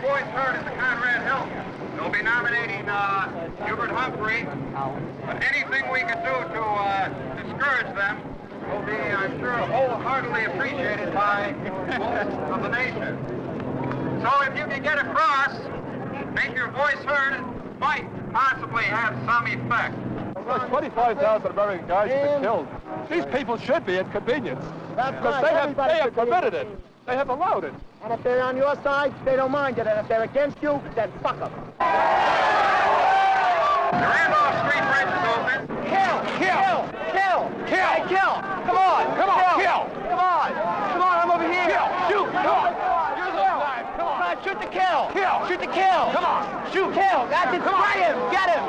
voice heard at the Conrad Hill. They'll be nominating Hubert Humphrey, but anything we can do to discourage them will be, I'm sure, wholeheartedly appreciated by most of the nation. So if you can get across, make your voice heard, it might possibly have some effect. There's 25,000 American guys have been killed. These people should be inconvenienced. Because they have permitted it. They have allowed it. And if they're on your side, they don't mind it. And if they're against you, then fuck them. The Randolph Street Bridge is open. Kill! Kill! Kill! Kill! Hey, kill! Come on! Come on, kill! Come on! Come on, I'm over here! Kill! Shoot! Come on! You're the time! Come on! Shoot the kill! Kill! Shoot the kill! Come on! Shoot! Kill! That's it! Spray him! Get him!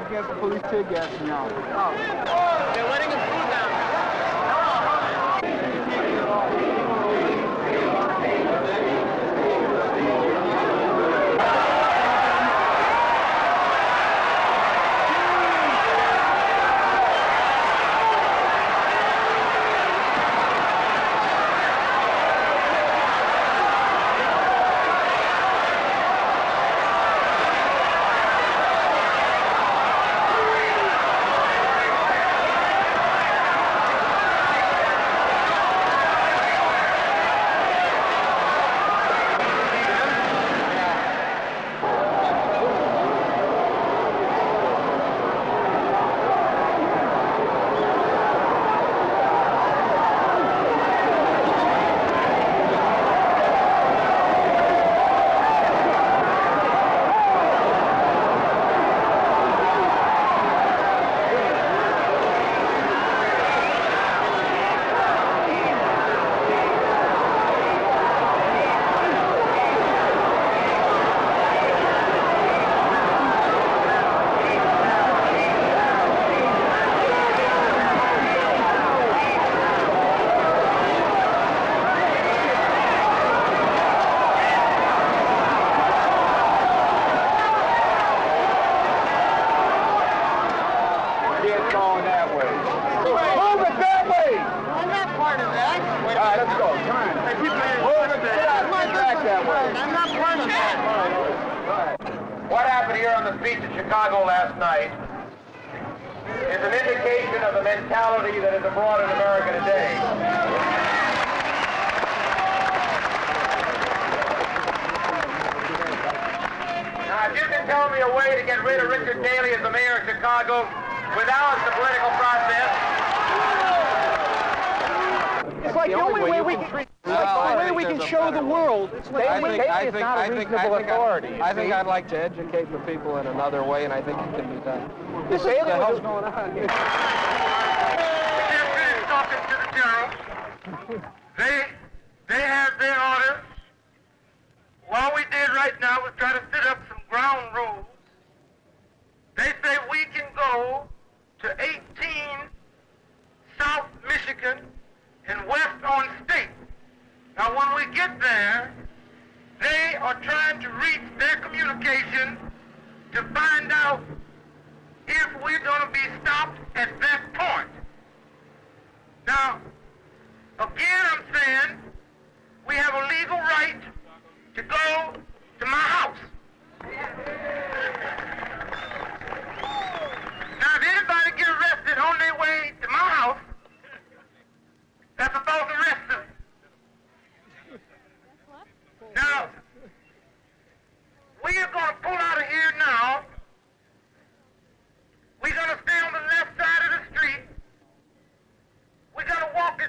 Against the police tear gas now. They're letting him through now. What happened here on the streets of Chicago last night is an indication of the mentality that is abroad in America today. Now, if you can tell me a way to get rid of Richard Daley as the mayor of Chicago without the political process, it's like the only way we can... we can show the world. I think I'd like to educate the people in another way, and I think it can be done. What the hell's going on here? We just finished talking to the general. They have their orders. What we did right now was try to set up some ground rules. They say we can go to 18 South Michigan and West on State. Now, when we get there, they are trying to reach their communication to find out if we're going to be stopped at that point. Now, again, I'm saying we have a legal right to go to my house. Now, if anybody get arrested on their way to my house, that's a false arrest suit. Now, we are going to pull out of here now. We're going to stay on the left side of the street. We're going to walk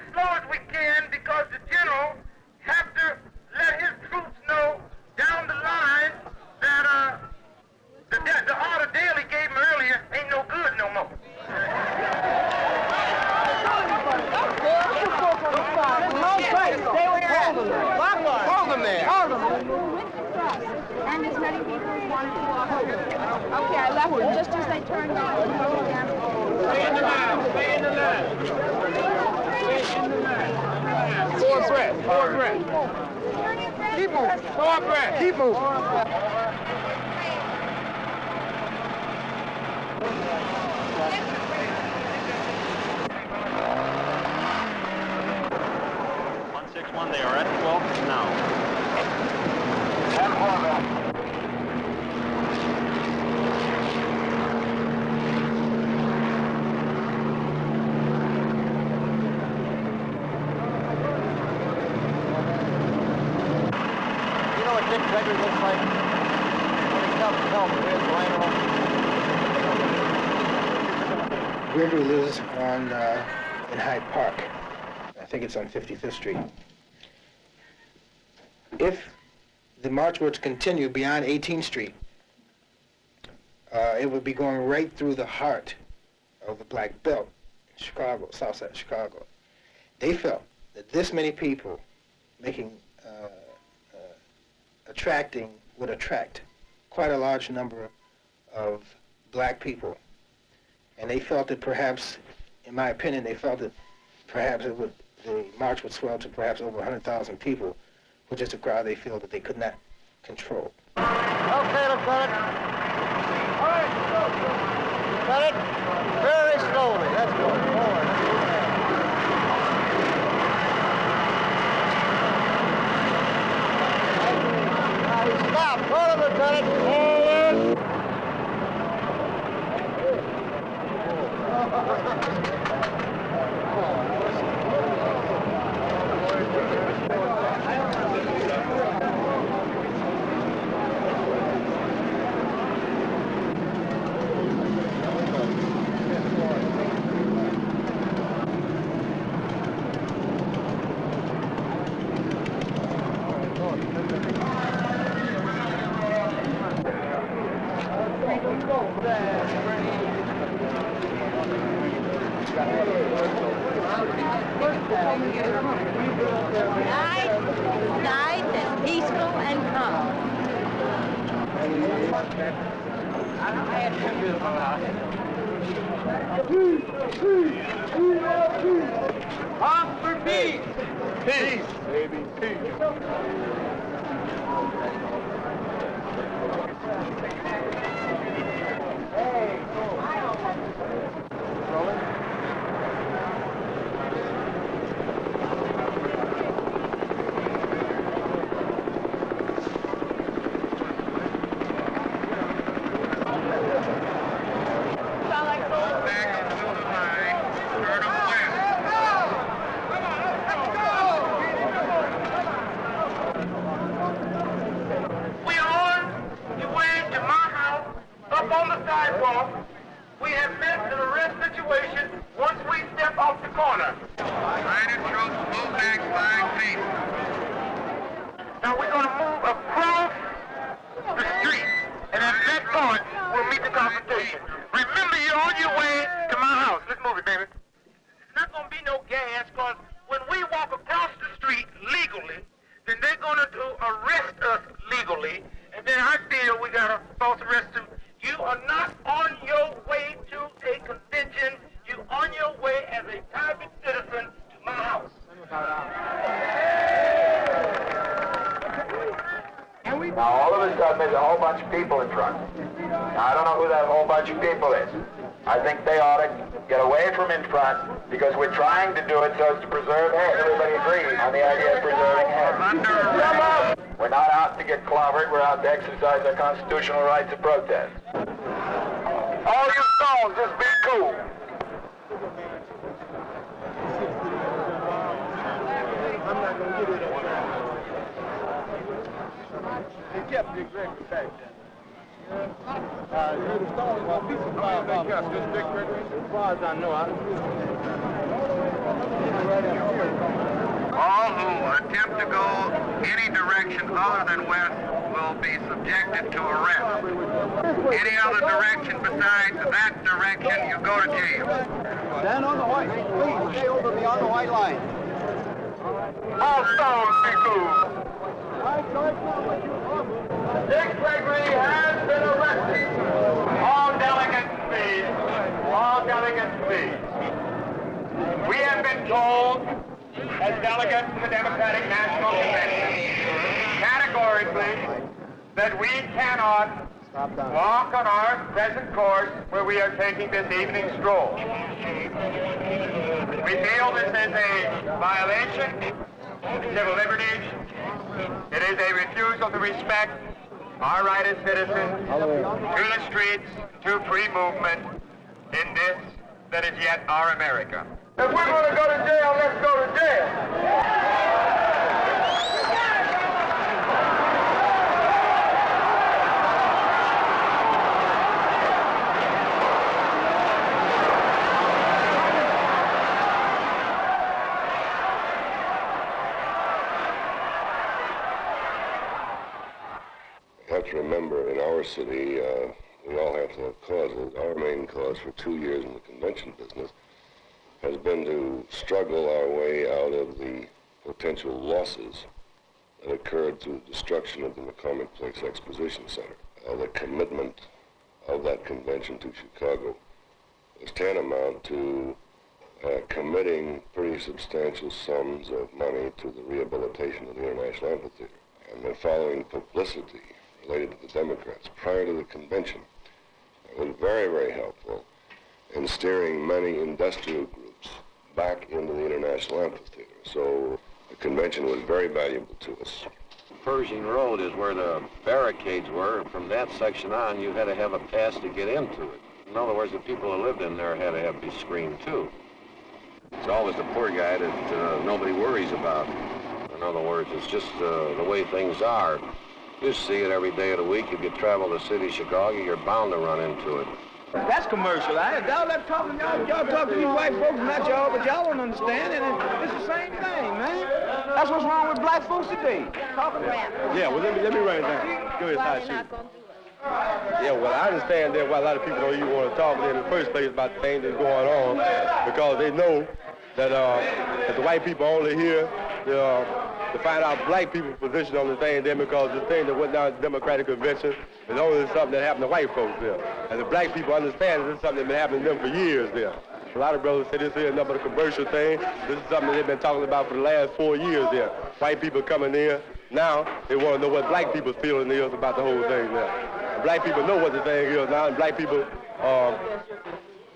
as many people as wanted to walk through. Okay, I left them just as they turned on. Stay in the line. Stay in the line. Stay in the line. Forward breath. Forward breath. Keep moving. Forward breath. Keep moving. They are at 12 now. You know what Dick Gregory looks like? When he comes home, where's Gregory lives in Hyde Park. I think it's on 55th Street. If the march were to continue beyond 18th Street, it would be going right through the heart of the Black Belt in Chicago, south side of Chicago. They felt that this many people would attract quite a large number of black people. And they felt that perhaps, in my opinion, they felt that perhaps the march would swell to perhaps over 100,000 people, which is a crowd they feel that they could not control. Okay, Lieutenant. All right, Lieutenant, very slowly. That's good. Forward. Stop. Forward, Lieutenant. Forward. Nice and peaceful and calm. Arm for peace. Peace, baby, peace. We have met an arrest situation once we step off the corner. Line of troops, move back 5 feet. Now we're going to move across the street, and at that point, we'll meet the confrontation. Remember, you're on your way to my house. Let's move it, baby. There's not going to be no gas, because when we walk across the street legally, then they're going to arrest us legally, and then I feel we got a false arrest too. You are not on your way to a convention. You're on your way as a private citizen to my house. Now, all of a sudden, there's a whole bunch of people in front. Now, I don't know who that whole bunch of people is. I think they ought to get away from in front, because we're trying to do it so as to preserve head. Everybody agrees on the idea of preserving head. We're not out to get clobbered. We're out to exercise our constitutional rights of protest. All you stones, just be cool. I'm not going to get it on that. They kept the executive back then. The stones will be supplied by just Dick Gregory. As far as I know, All who attempt to go any direction other than west will be subjected to arrest. Any other direction besides that direction, you go to jail. Stand on the white. Please, stay over beyond the white line. All stones, be cool. All right, George, now what you Dick Gregory has been arrested. All delegates, please. All delegates, please. We have been told, as delegates to the Democratic National Convention, categorically, that we cannot walk on our present course where we are taking this evening stroll. We feel this is a violation of civil liberties. It is a refusal to respect our right as citizens to the streets, to free movement in this that is yet our America. If we're going to go to jail, let's go to jail. You have to remember, in our city, we all have to have causes. Our main cause for 2 years in the convention business has been to struggle our way out of the potential losses that occurred through the destruction of the McCormick Place Exposition Center. The commitment of that convention to Chicago was tantamount to committing pretty substantial sums of money to the rehabilitation of the International Amphitheater. And the following publicity related to the Democrats prior to the convention was very, very helpful in steering many industrial groups back into the International Amphitheater. So the convention was very valuable to us. Pershing Road is where the barricades were, and from that section on, you had to have a pass to get into it. In other words, the people who lived in there had to have to be screened too. It's always the poor guy that nobody worries about. In other words, it's just the way things are. You see it every day of the week. If you travel the city of Chicago, you're bound to run into it. That's commercial. Y'all that talking, y'all talk to these white folks, not y'all, but y'all don't understand it. It's the same thing, man. That's what's wrong with black folks today. Talking rap. Yeah, well, let me write it down. Go ahead, shoot. Yeah, well, I understand that why a lot of people don't even want to talk in the first place about the things that's going on, because they know that the white people only here to find out black people's position on the thing then, because the thing that went down at the Democratic Convention is only something that happened to white folks there. And the black people understand that this is something that's been happening to them for years there. A lot of brothers say this here is nothing but a commercial thing. This is something they've been talking about for the last 4 years there. White people coming in, now they want to know what black people's feeling is about the whole thing there. And black people know what the thing is now, and black people,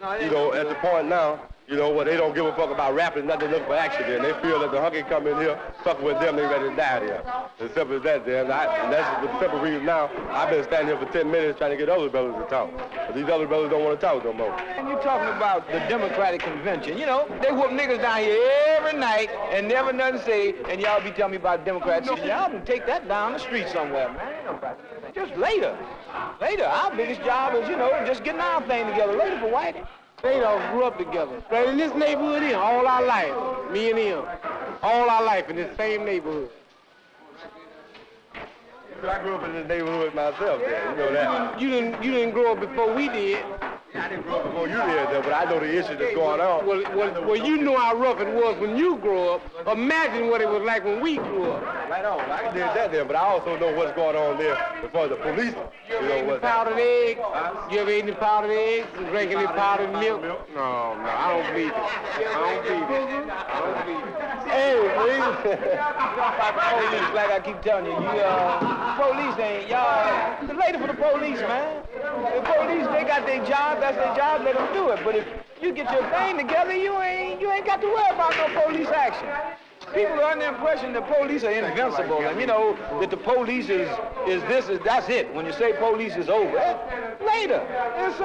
at the point now, where they don't give a fuck about rapping, nothing, look for action there. And they feel that the hunky come in here, fucking with them, they ready to die there. As simple as that there. And that's the simple reason now I've been standing here for 10 minutes trying to get other brothers to talk. But these other brothers don't want to talk no more. And you talking about the Democratic Convention. They whoop niggas down here every night and never nothing say, and y'all be telling me about Democrats. Y'all can take that down the street somewhere, man. Ain't nobody. Just later. Later, our biggest job is, just getting our thing together. Later for Whitey. They all grew up together. Right in this neighborhood here, all our life, me and him. All our life in this same neighborhood. I grew up in this neighborhood myself, you know that. You didn't grow up before we did. I didn't grow up before you did, though, but I know the issue that's going on. Well, you know how rough it was when you grew up. Imagine what it was like when we grew up. Right on. I did that there, but I also know what's going on there before the police. You ever ate any powdered eggs? You ever ate any powdered eggs and drank any powdered milk? No, I don't believe it. Hey, police, like I keep telling you, police ain't, y'all, the lady for the police, man. The police, they got their job, that's their job, let them do it. But if you get your thing together, you ain't got to worry about no police action. People are under the impression the police are invincible, and that the police that's it. When you say police is over, later, it's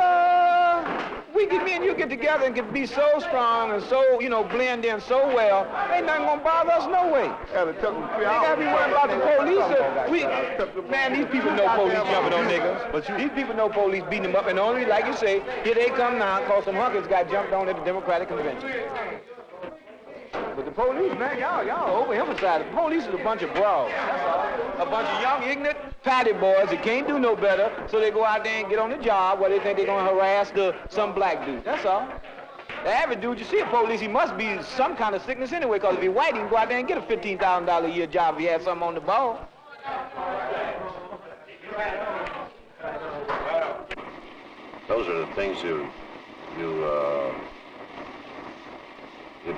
me and you get together and can be so strong and so, blend in so well, ain't nothing gonna bother us no way. They gotta be worried about the police. Man, these people know police jumping on niggas. But these people know police beating them up, and only, like you say, here they come now, cause some hunkers got jumped on at the Democratic Convention. But the police, man, y'all overemphasize it. The police is a bunch of brawls. That's all. A bunch of young, ignorant, patty boys that can't do no better, so they go out there and get on the job where they think they're going to harass some black dude. That's all. The average dude, you see a police, he must be some kind of sickness anyway, because if he's white, he can go out there and get a $15,000 a year job if he has something on the ball. Those are the things you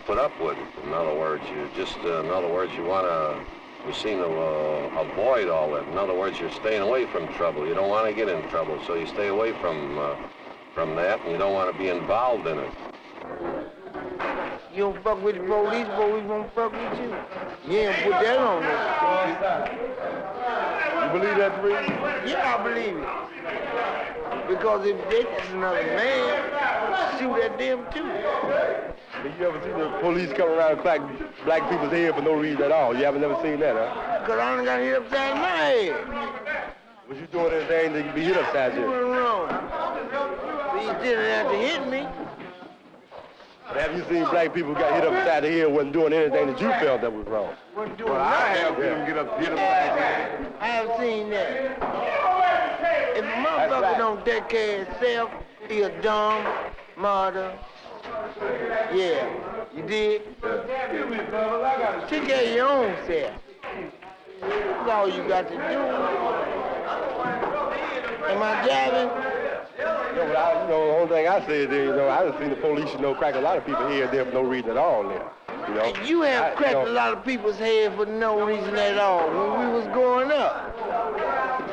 put up with. In other words, you seem to avoid all that. In other words, you're staying away from trouble. You don't want to get in trouble, so you stay away from that, and you don't want to be involved in it. You don't fuck with the police won't fuck with you. You ain't put that on us. You believe that, Reed? Yeah, I believe it. Because if that's another man, shoot at them too. Did you ever see the police come around and crack black people's head for no reason at all? You haven't never seen that, huh? Because I done got hit upside my head. Was you doing anything that you be hit upside You there? went wrong. So you didn't have to hit me. But have you seen black people who got hit upside the head wasn't doing anything that you felt that was wrong? Wasn't doing nothing. I have seen them hit upside the head. I have seen that. If a motherfucker don't take care of himself, he a dumb mother. Yeah, you did? Take care of your own self. That's all you got to do. Am I driving? The only thing I said there, I done seen the police, crack a lot of people's head there for no reason at all there. You have cracked a lot of people's head for no reason at all when we was growing up.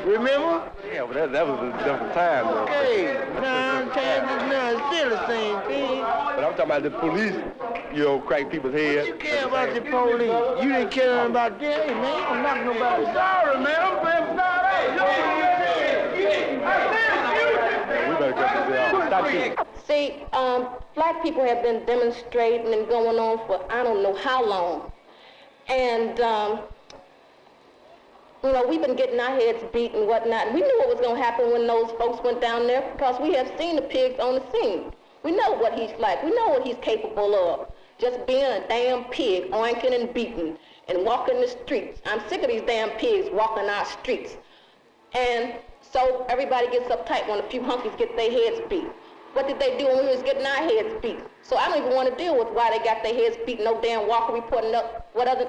Remember? Yeah, but that was a different time, though. Okay, time is now, it's still the same thing. But I'm talking about the police, crack people's head. What you care about the police? You didn't care nothing about them. Hey, man, I'm not nobody. Sorry, man, I'm playing We better cut this out. Stop shooting. See, black people have been demonstrating and going on for I don't know how long. And, we've been getting our heads beat and whatnot. We knew what was going to happen when those folks went down there because we have seen the pigs on the scene. We know what he's like. We know what he's capable of. Just being a damn pig, oinking and beating and walking the streets. I'm sick of these damn pigs walking our streets. And so everybody gets uptight when a few hunkies get their heads beat. What did they do when we was getting our heads beat? So I don't even want to deal with why they got their heads beat, no damn Walker reporting up, whatever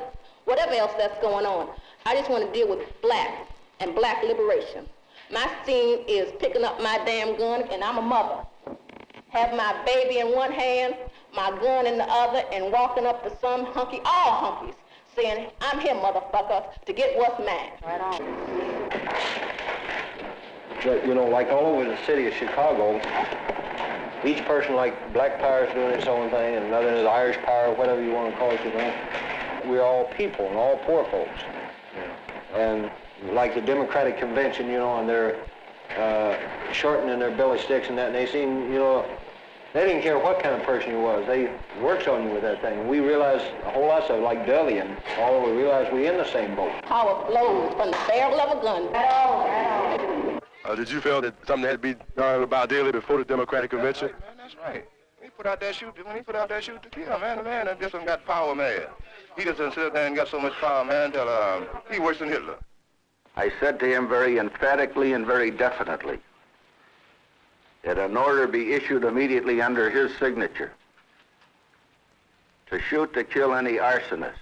else that's going on. I just want to deal with black and black liberation. My scene is picking up my damn gun, and I'm a mother. Have my baby in one hand, my gun in the other, and walking up to some hunky, all hunkies, saying, I'm here, motherfucker, to get what's mine. Right on. But, like all over the city of Chicago, each person, like Black Power is doing its own thing, and another is Irish Power, whatever you want to call it, we're all people and all poor folks. And like the Democratic Convention, and they're shortening their bill of sticks and that, and they seem, they didn't care what kind of person you was. They works on you with that thing. And we realize a whole lot of like Delian, although we realize we're in the same boat. Power flows from the barrel of a gun. Did you feel that something had to be done about Daley before the Democratic Convention? Man, that's right. When he put out that shoot to kill, man, the man just got power mad. He just sit there and got so much power, man, till he worse than Hitler. I said to him very emphatically and very definitely that an order be issued immediately under his signature to shoot to kill any arsonist.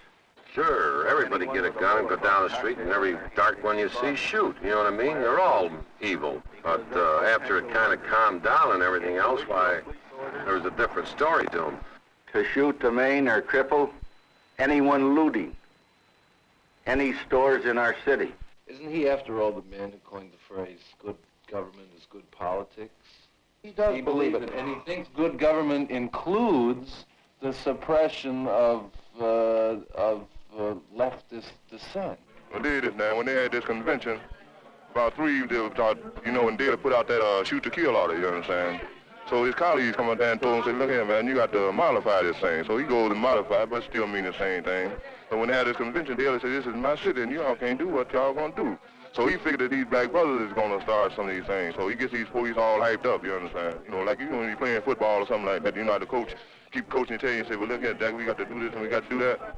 Sure, everybody get a gun and go down the street, and every dark one you see, shoot. You know what I mean? They're all evil. But after it kind of calmed down and everything else, why, there was a different story to them. To shoot, to maim, or cripple anyone looting any stores in our city. Isn't he, after all, the man who coined the phrase, good government is good politics? He does believe it. And he thinks good government includes the suppression of leftist dissent. Well, they did it now. When they had this convention, about three, they thought, when Daley put out that shoot to kill order, you understand? So his colleagues come up there and told him, say, look here, man, you got to modify this thing. So he goes and modify it, but still mean the same thing. So when they had this convention, Daley said, this is my city, and y'all can't do what y'all gonna do. So he figured that these black brothers is gonna start some of these things. So he gets these police all hyped up, you understand? Like when you're playing football or something like that, how the coach keep coaching and tell you and say, well, look here, Jack, we got to do this and we got to do that.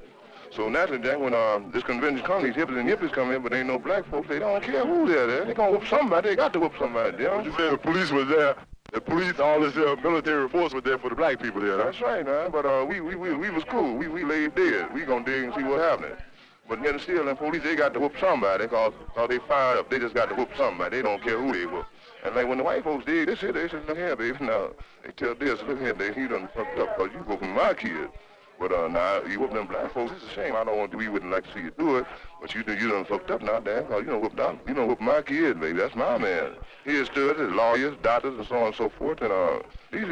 So naturally, Jack, when this convention comes, these hippies and yippies come in, but ain't no black folks, they don't care who's there. They gonna whoop somebody, they got to whoop somebody. You said the police was there. The police, all this military force was there for the black people there. That's right, man. But we was cool. We laid dead. We gonna dig and see what happened. But then still, the police, they got to whoop somebody because they fired up. They just got to whoop somebody. They don't care who they whoop. And like when the white folks did this here, they said, look here, baby, now, they tell this, look here, baby, you done fucked up because you whooping my kid. But now, you whooping them black folks, it's a shame. I don't want to, we wouldn't like to see you do it, but you done fucked up now, damn, because you done whooped my kid, baby. That's my man. He stood as lawyers, doctors, and so on and so forth. And these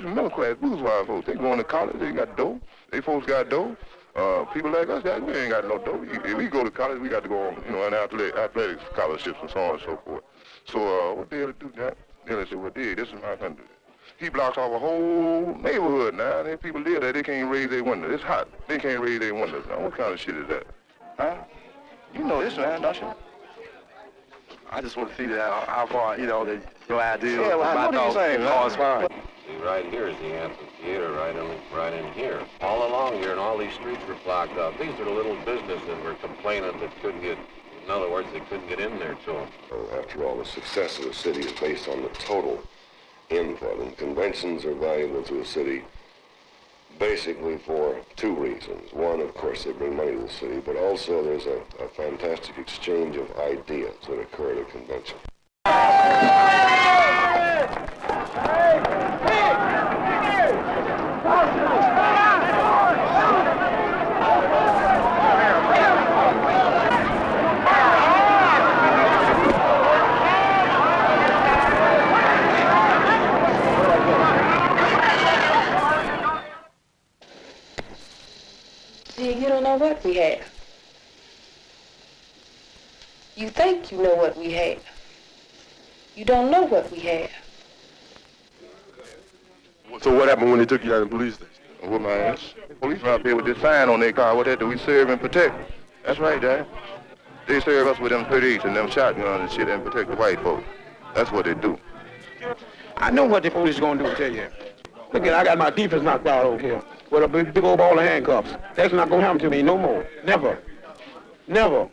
are middle class bourgeois folks. They going to college, they got dough. They folks got dough. People like us, we ain't got no dough. If we go to college, we got to go on, on athletics scholarships and so on and so forth. So what the hell to do that? Then they said, well, this is my country. He blocks off a whole neighborhood now. And people live there, they can't raise their windows. It's hot. They can't raise their windows now. What kind of shit is that? Huh? You know this, man, don't you? I just want to see how far, your idea. Yeah, well, what are you saying, man? Right here is the amphitheater, right in here. All along here, and all these streets were blocked up. These are the little businesses that were complaining that couldn't get, in other words, they couldn't get in there to them. After all, the success of a city is based on the total input, and conventions are valuable to a city basically for two reasons. One, of course, they bring money to the city, but also there's a fantastic exchange of ideas that occur at a convention. You don't know what we have. You think you know what we have. You don't know what we have. So what happened when they took you out of the police station? Whoop my ass. Police out there with this sign on their car. What that do? We serve and protect. That's right, Dad. They serve us with them 38s and them shotguns and shit and protect the white folks. That's what they do. I know what the police is going to do, tell you. Look at, I got my defense knocked out over here with a big old ball of handcuffs. That's not going to happen to me no more. Never. Never.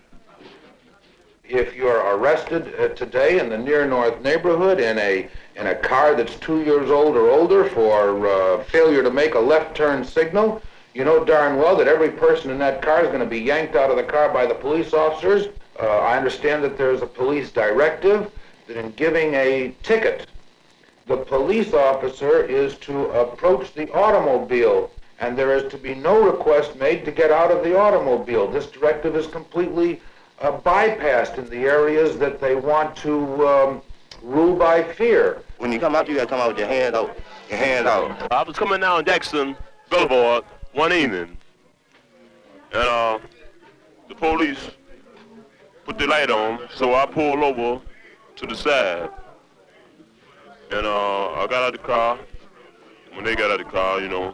If you're arrested today in the near north neighborhood in a car that's 2 years old or older for failure to make a left turn signal, you know darn well that every person in that car is going to be yanked out of the car by the police officers. I understand that there's a police directive that in giving a ticket, the police officer is to approach the automobile, and there is to be no request made to get out of the automobile. This directive is completely bypassed in the areas that they want to rule by fear. When you come out, you got to come out with your hand out. Your hand out. I was coming down Jackson Boulevard one evening, and the police put the light on, so I pulled over to the side. And I got out of the car, when they got out of the car, and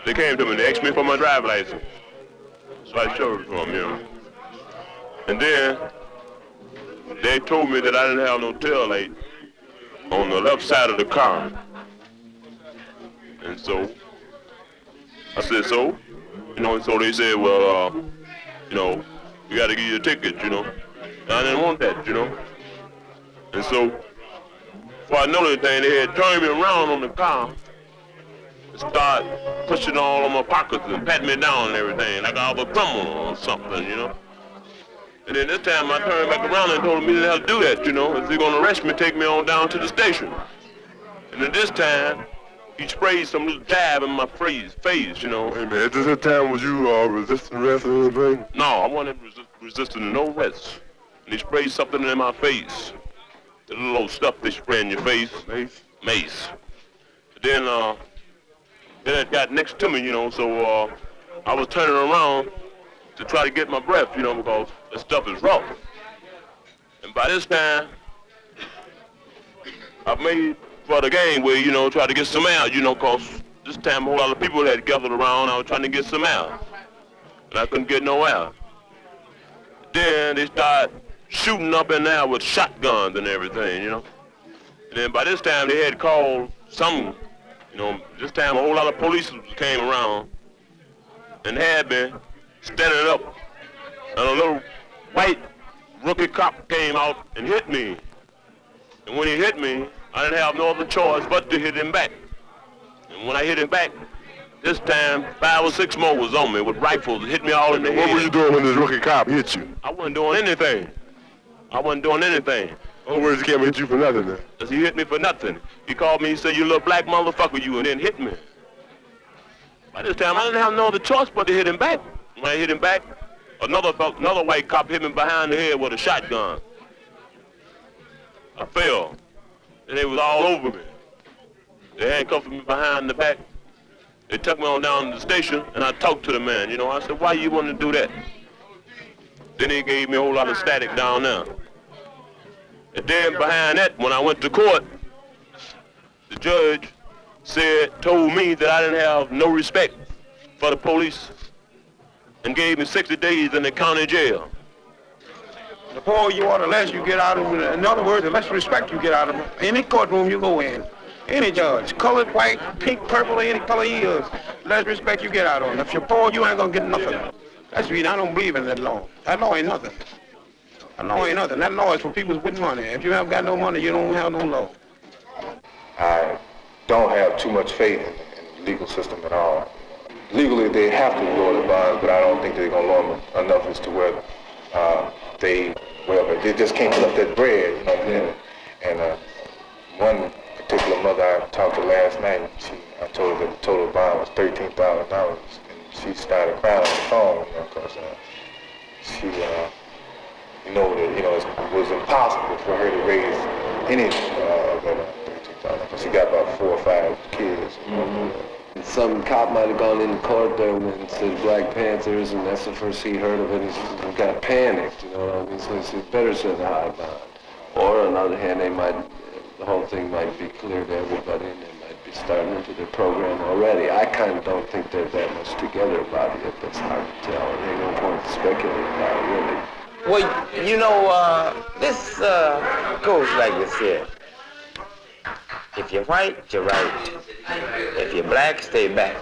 they came to me and they asked me for my driver's license. So I showed it to them, And then they told me that I didn't have no tail light on the left side of the car. And so I said, so? And so they said, well, you got to give you a ticket, And I didn't want that, And so, before I know anything, they had turned me around on the car and started pushing all on my pockets and patting me down and everything, like I was a criminal or something, And then this time I turned back around and told them he didn't have to do that, If they're going to arrest me, take me on down to the station. And then this time, he sprayed some little dab in my face, Hey man, at this time was you resisting arrest or anything? No, I wasn't resisting no arrest. And he sprayed something in my face. The little old stuff they spray in your face. Mace. Then it got next to me, so I was turning around to try to get my breath, because the stuff is rough. And by this time, I made for the gangway, try to get some air, because this time a whole lot of people had gathered around. I was trying to get some air. And I couldn't get no air. Then they started shooting up in there with shotguns and everything, And then by this time they had called some, this time a whole lot of police came around and had me standing up. And a little white rookie cop came out and hit me. And when he hit me, I didn't have no other choice but to hit him back. And when I hit him back, This time, 5 or 6 more was on me with rifles, hit me all in the head. What were you doing when this rookie cop hit you? I wasn't doing anything. Oh, where's he came hit you for nothing then? Cause he hit me for nothing. He called me, he said, "You little black motherfucker, you," and then hit me. By this time, I didn't have no other choice but to hit him back. When I hit him back, another white cop hit me behind the head with a shotgun. I fell, and they was all over me. They handcuffed me behind the back. They took me on down to the station, and I talked to the man. You know, I said, "Why you want to do that?" Then he gave me a whole lot of static down there. And then behind that, when I went to court, the judge told me that I didn't have no respect for the police and gave me 60 days in the county jail. The more you want, the less you get out of it. In other words, the less respect you get out of it. Any courtroom you go in, any judge, colored, white, pink, purple, any color he is, less respect you get out of him. If you're poor, you ain't gonna get nothing. That's the reason I don't believe in that law. That law ain't nothing. That law ain't nothing. That law is for people with money. If you haven't got no money, you don't have no law. I don't have too much faith in the legal system at all. Legally, they have to lower the bonds, but I don't think they're going to lower them enough as to where they just can't put up that bread, you know what I mean? And one particular mother I talked to last night, I told her that the total bond was $13,000, and she started crying on the phone, you know, because she, it was impossible for her to raise any of that $13,000. She got about 4 or 5 kids. And some cop might have gone into court there and said Black Panthers, and that's the first he heard of it. He got panicked, you know what I mean? So he said, better set a high bond. Or on the other hand, the whole thing might be clear to everybody, and they might be starting into their program already. I kind of don't think they're that much together about it. That's hard to tell. There ain't no point to speculate about it, really. Well, you know, this goes like this here. If you're white, you're right. If you're black, stay back.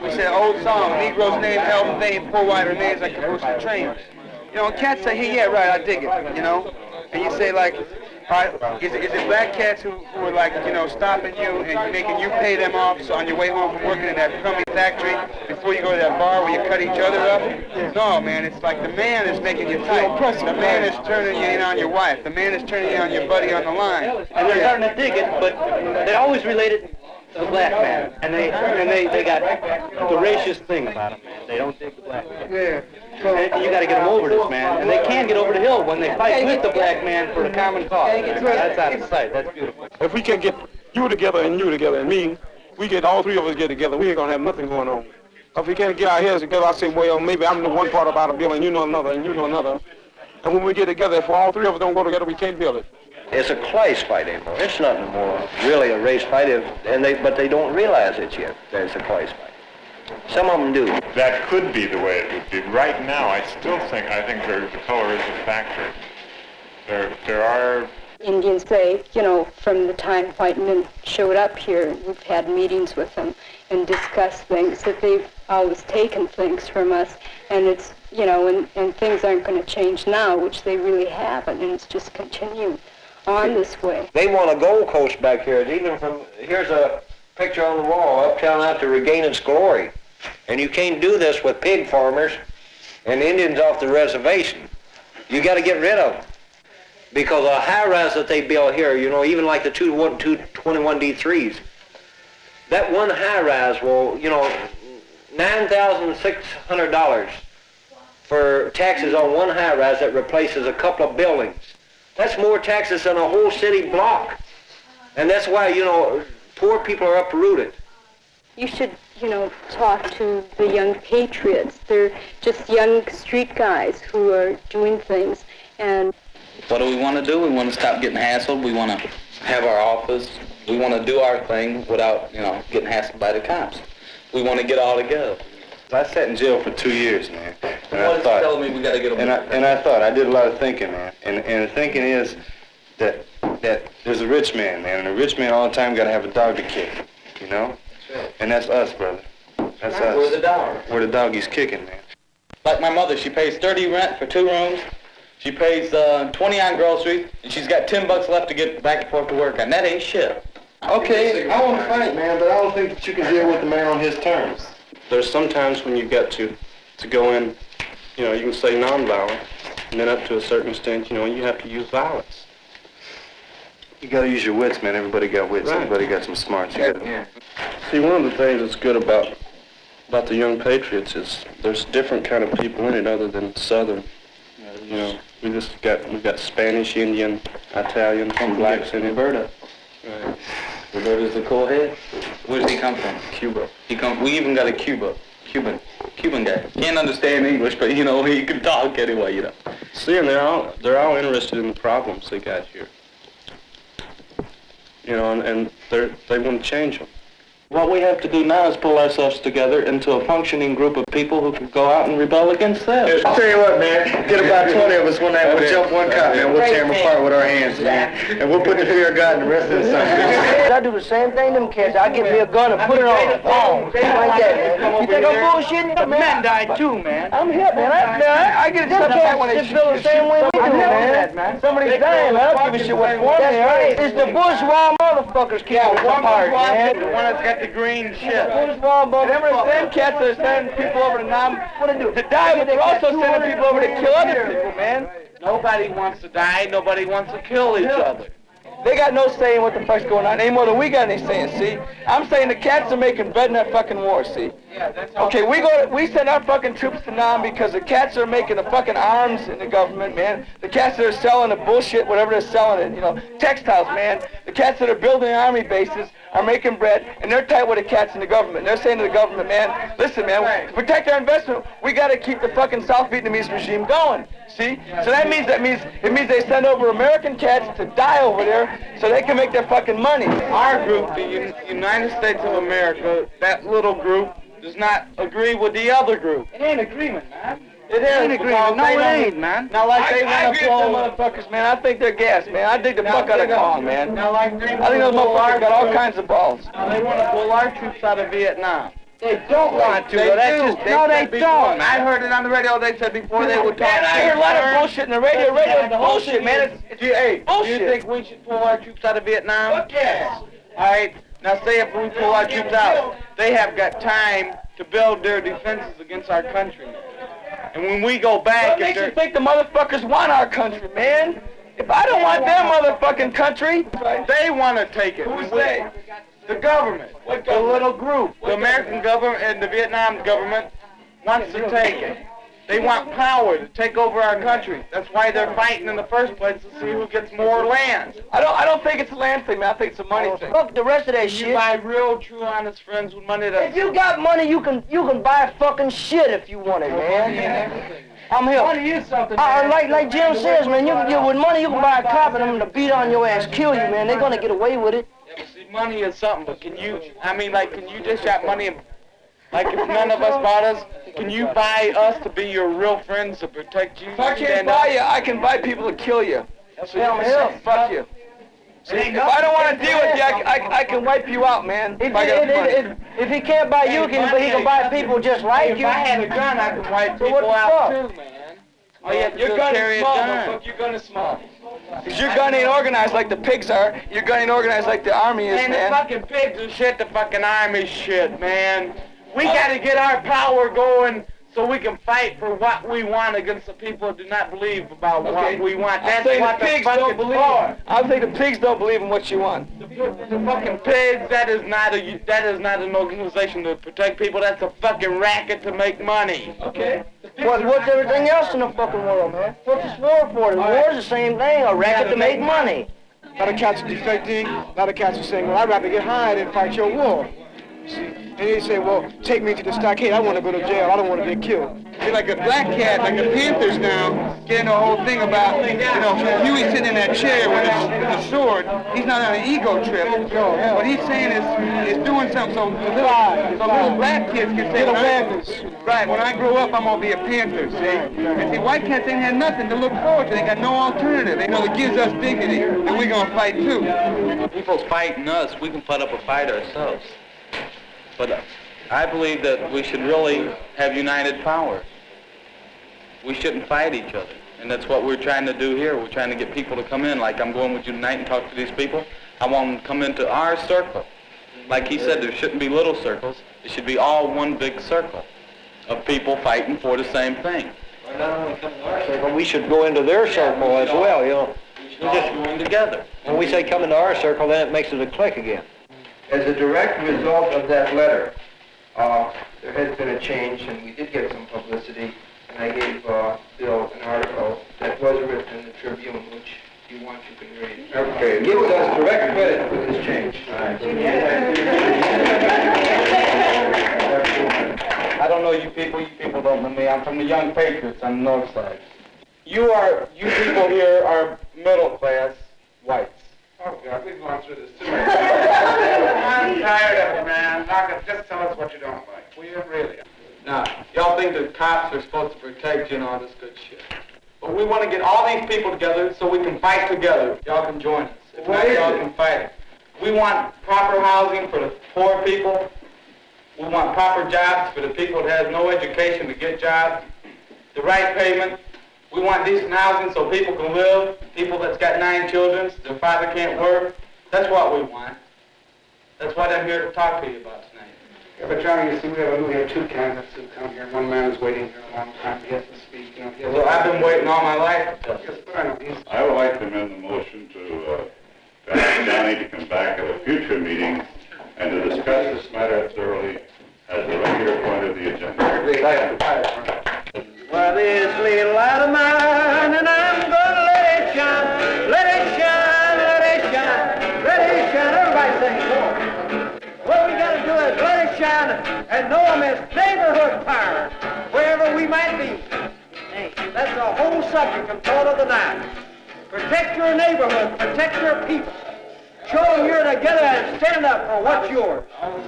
We say an old song, Negroes name held in vain, poor white remains like caboose the train. You know, cats say, hey, yeah, right, I dig it, you know? And you say, like, is it black cats who are like, you know, stopping you and making you pay them off so on your way home from working in that crummy factory before you go to that bar where you cut each other up? No, man, it's like the man is making you tight. The man is turning you in on your wife. The man is turning you on your buddy on the line. And they're starting to dig it, but they always related to the black man. And they got the racist thing about them, man. They don't dig the black man. Yeah. And you got to get them over this, man. And they can get over the hill when they fight with the black man for a common cause. That's out of sight. That's beautiful. If we can get you together and me, we get all 3 of us get together, we ain't going to have nothing going on. If we can't get our heads together, I say, well, maybe I'm the one part about a bill and you know another and you know another. And when we get together, if all 3 of us don't go together, we can't build it. It's a class fight anymore. It's not more really a race fight, but they don't realize it yet that it's a class fight. Some of them do. That could be the way it would be. Right now, I think the color is a factor. There are... Indians say, you know, from the time white men showed up here, we've had meetings with them and discussed things, that they've always taken things from us, and it's, you know, and things aren't going to change now, which they really haven't, and it's just continuing on this way. They want a Gold Coast back here. Here's a picture on the wall, Uptown out to regain its glory. And you can't do this with pig farmers and Indians off the reservation. You got to get rid of them. Because a high-rise that they build here, you know, even like the 221 D3s, that one high-rise will, you know, $9,600 for taxes on one high-rise that replaces a couple of buildings. That's more taxes than a whole city block. And that's why, you know, poor people are uprooted. You should, you know, talk to the young patriots. They're just young street guys who are doing things. And what do we want to do? We want to stop getting hassled. We want to have our office. We want to do our thing without, you know, getting hassled by the cops. We want to get all together. I sat in jail for 2 years, man. And I thought, telling me we got to get them. I did a lot of thinking, man. And the thinking is that there's a rich man, man, and a rich man all the time got to have a dog to kick, you know? And that's us, brother. That's us. We're the dog. We're the dog he's kicking, man. Like my mother, she pays $30 rent for 2 rooms. She pays $20 on groceries, and she's got $10 left to get back and forth to work, and that ain't shit. Okay, I want to fight, man, but I don't think that you can deal with the man on his terms. There's sometimes when you got to go in, you know, you can say nonviolent, and then up to a certain extent, you know, you have to use violence. You got to use your wits, man. Everybody got wits. Right. Everybody got some smarts. You gotta... See, one of the things that's good about the Young Patriots is there's different kind of people in it other than Southern. You know, we got Spanish, Indian, Italian, some blacks in it. Roberta. Right. Roberta's the cool head. Where does he come from? Cuba. We even got a Cuban guy. Can't understand English, but you know he can talk anyway. You know. See, and they're all interested in the problems they got here. You know, and they want to change them. What we have to do now is pull ourselves together into a functioning group of people who can go out and rebel against them. I'll tell you what, man. Get about 20 of us one night. We'll jump one cop, man. We'll tear them apart with our hands, man. And we'll put the fear of God in the rest of the summer. I do the same thing them kids. I give me a gun and put it on. Boom. Like that, man. You think I'm bullshitting? The men died too, man. I'm here, man. I get it upset when they feel the same way we do, man. Somebody's dying. I don't give a shit what's for me. It's the bourgeois motherfuckers keeping us apart, man. The one that's got the green shit. Bourgeois motherfuckers. Remember the same cats that are sending people over to Nam? What do they do? To die, but they're also sending people over to kill other people, man. Nobody wants to die. Nobody wants to kill each other. They got no say in what the fuck's going on any more than we got any say in, see? I'm saying the cats are making bread in that fucking war, see? Okay, we send our fucking troops to Nam because the cats are making the fucking arms in the government, man. The cats that are selling the bullshit, whatever they're selling it, you know, textiles, man. The cats that are building army bases are making bread, and they're tight with the cats in the government. They're saying to the government, man, listen, man, to protect our investment, we got to keep the fucking South Vietnamese regime going. See? So it means they send over American cats to die over there so they can make their fucking money. Our group, the United States of America, that little group, does not agree with the other group. It ain't agreement, man. It ain't agreement. No, it ain't, man. Now, like they want to blow motherfuckers, man. I think they're gas, man. I dig the fuck out of Kong, man. Now, like I think those motherfuckers got all kinds of balls. Now, they want to pull our troops out of Vietnam. They don't want to. They do. No, they don't. I heard it on the radio. They said before they would talk. Man, I hear a lot of bullshit in the radio. Radio is bullshit, man. Hey, bullshit. Do you think we should pull our troops out of Vietnam? Fuck yes. All right. Now, say if we pull our troops out, they have got time to build their defenses against our country. And when we go back... What makes you think the motherfuckers want our country, man? If I don't want their motherfucking country... They want to take it. Who's they? The government. What the little group. The American government and the Vietnam government wants to take it. They want power to take over our country. That's why they're fighting in the first place, to see who gets more land. I don't think it's a land thing, man. I think it's a money thing. Fuck the rest of that shit. You buy real, true, honest friends with money that... If you got money, you can buy fucking shit if you want it, man. I'm here. Money is something, man. Like Jim says, man, with money you can buy a cop and them to beat on your ass, kill you, man. They're gonna get away with it. Yeah, but see, money is something, but can you dish out money and, like, if none of us bought us, can you buy us to be your real friends to protect you? If I can't buy you, I can buy people to kill you. So I'm here. Fuck you. See, if I don't want to deal with you, I can wipe you out, man. If he can't buy you, he can buy people just like you. If I had a gun, I could wipe people out too, man. Oh, yeah, your gun is small, motherfucker. Your gun is small. Because your gun ain't organized like the pigs are. Your gun ain't organized like the army is, man. Man, the fucking pigs are shit, the fucking army shit, man. We gotta get our power going so we can fight for what we want against the people who do not believe about what we want. That's what the pigs don't believe. I think the pigs don't believe in what you want. The fucking pigs, that is not an organization to protect people. That's a fucking racket to make money. Okay. What's everything else in the fucking world, man? What's this war for? The war's the same thing, a racket to make money. A lot of cats are defecting. A lot of cats are saying, well, I'd rather get high than fight your war. See? And they say, well, take me to the stockade. I want to go to jail. I don't want to get killed. See, like the black cat, like the Panthers now, getting the whole thing about, Huey sitting in that chair with a sword. He's not on an ego trip. What he's saying is doing something so little black kids can say, right, when I grow up, I'm going to be a Panther, see? And see, white cats ain't had nothing to look forward to. They got no alternative. They know it gives us dignity, and we're going to fight too. People's fighting us, we can put up a fight ourselves. But I believe that we should really have united power. We shouldn't fight each other. And that's what we're trying to do here. We're trying to get people to come in. Like I'm going with you tonight and talk to these people. I want them to come into our circle. Like he said, there shouldn't be little circles. It should be all one big circle of people fighting for the same thing. But we should go into their circle as well, you know. We should all join together. When we say come into our circle, then it makes it a clique again. As a direct result of that letter, there has been a change, and we did get some publicity, and I gave Bill an article that was written in the Tribune, which if you want you can read. Okay, it gives us direct credit for this change. I don't know you people don't know me. I'm from the Young Patriots on the north side. You people here are middle class whites. Oh, God, we've gone through this too much. I'm tired of it, man. Just tell us what you don't like. Will you really? Now, y'all think the cops are supposed to protect you and all this good shit. But we want to get all these people together so we can fight together. Y'all can join us. If not, y'all can fight it. We want proper housing for the poor people. We want proper jobs for the people that have no education to get jobs. The right payment. We want decent housing so people can live. People that's got 9 children, their father can't work. That's what we want. That's what I'm here to talk to you about tonight. Yeah, but Johnny, you see, we have 2 candidates who come here. One man is waiting here a long time to get to speak. You know, Well, I've been waiting all my life. I would like to amend the motion to ask Johnny to come back at a future meeting and to discuss this matter thoroughly as a regular point of the agenda. Well, this little light of mine, and I'm gonna let it shine, let it shine, let it shine, let it shine. Everybody sing, come on. What we gotta do is let it shine and know them as neighborhood power, wherever we might be. Hey, that's the whole subject of thought of the night. Protect your neighborhood, protect your people. Show them you're together and stand up for what's yours. All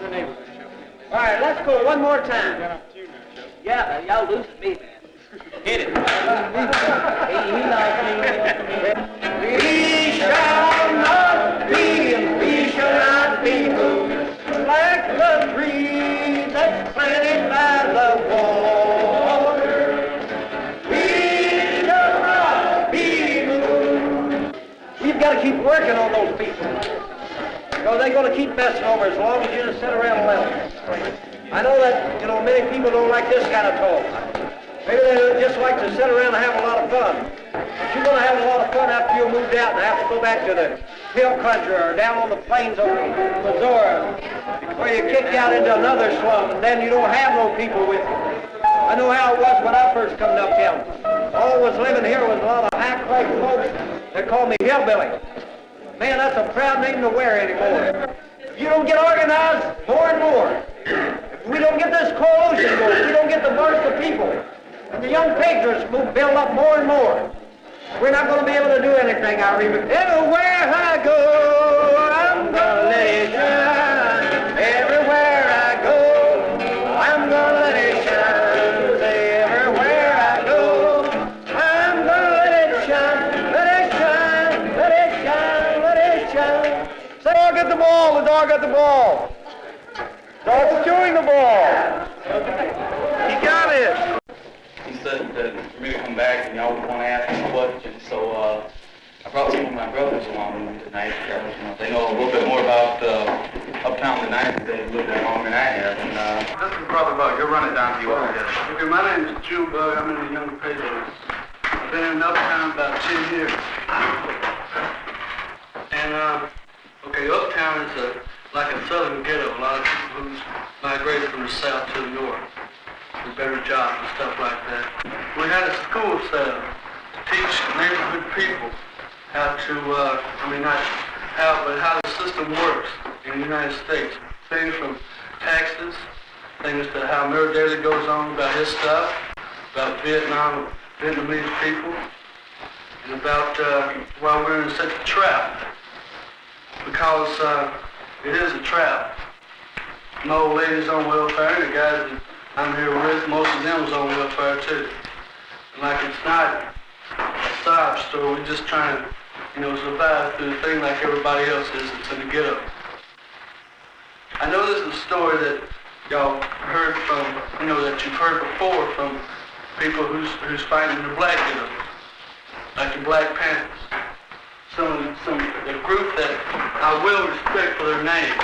right, let's go one more time. Yeah, y'all losing me, man. Hit it. We shall not be moved like the tree that's planted by the water. We shall not be moved. We've got to keep working on those people, because they're going to keep messing over as long as you just sit around and let them. I know that, many people don't like this kind of talk. Maybe they just like to sit around and have a lot of fun. But you're going to have a lot of fun after you're moved out and have to go back to the hill country or down on the plains over in Missouri, where you're kicked out into another slum, and then you don't have no people with you. I know how it was when I first come uptown. All I was living here was a lot of high-class folks that called me hillbilly. Man, that's a proud name to wear anymore. If you don't get organized more and more, if we don't get this coalition going, if we don't get the burst of people, and the young patriots will build up more and more, we're not going to be able to do anything, I remember. Everywhere I go, I'm going to let it shine. Everywhere I go, I'm going to let it shine. Say, everywhere I go, I'm going to let it shine. Let it shine, let it shine, let it shine. Say, dog at the ball, the dog at the ball. Dog's chewing the ball. He got it. He said that for me to come back and y'all would want to ask him a question, so I brought some of my brothers along with me tonight. They know a little bit more about uptown tonight because they've lived there longer than I have. And, this is Brother Bug. You'll run it down to you all together. Okay, my name is Jew Bug. I'm in the Young Patriots. I've been in Uptown about 10 years. And, Uptown is like a southern ghetto. A lot of people who's migrated from the south to the north for better jobs and stuff like that. We had a school set up to teach neighborhood people how to, not how, but how the system works in the United States. Things from taxes, things to how Mayor Daley goes on about his stuff, about Vietnamese people, and about why we're in such a trap. Because it is a trap. My old lady's on welfare, and the guys that I'm here with, most of them was on welfare too. And like it's not a sob story, we're just trying to, survive through the thing like everybody else is that's in the ghetto. I know this is a story that y'all heard from, that you've heard before from people who's fighting in the black ghetto, like the Black Panthers. The group that I will respect for their name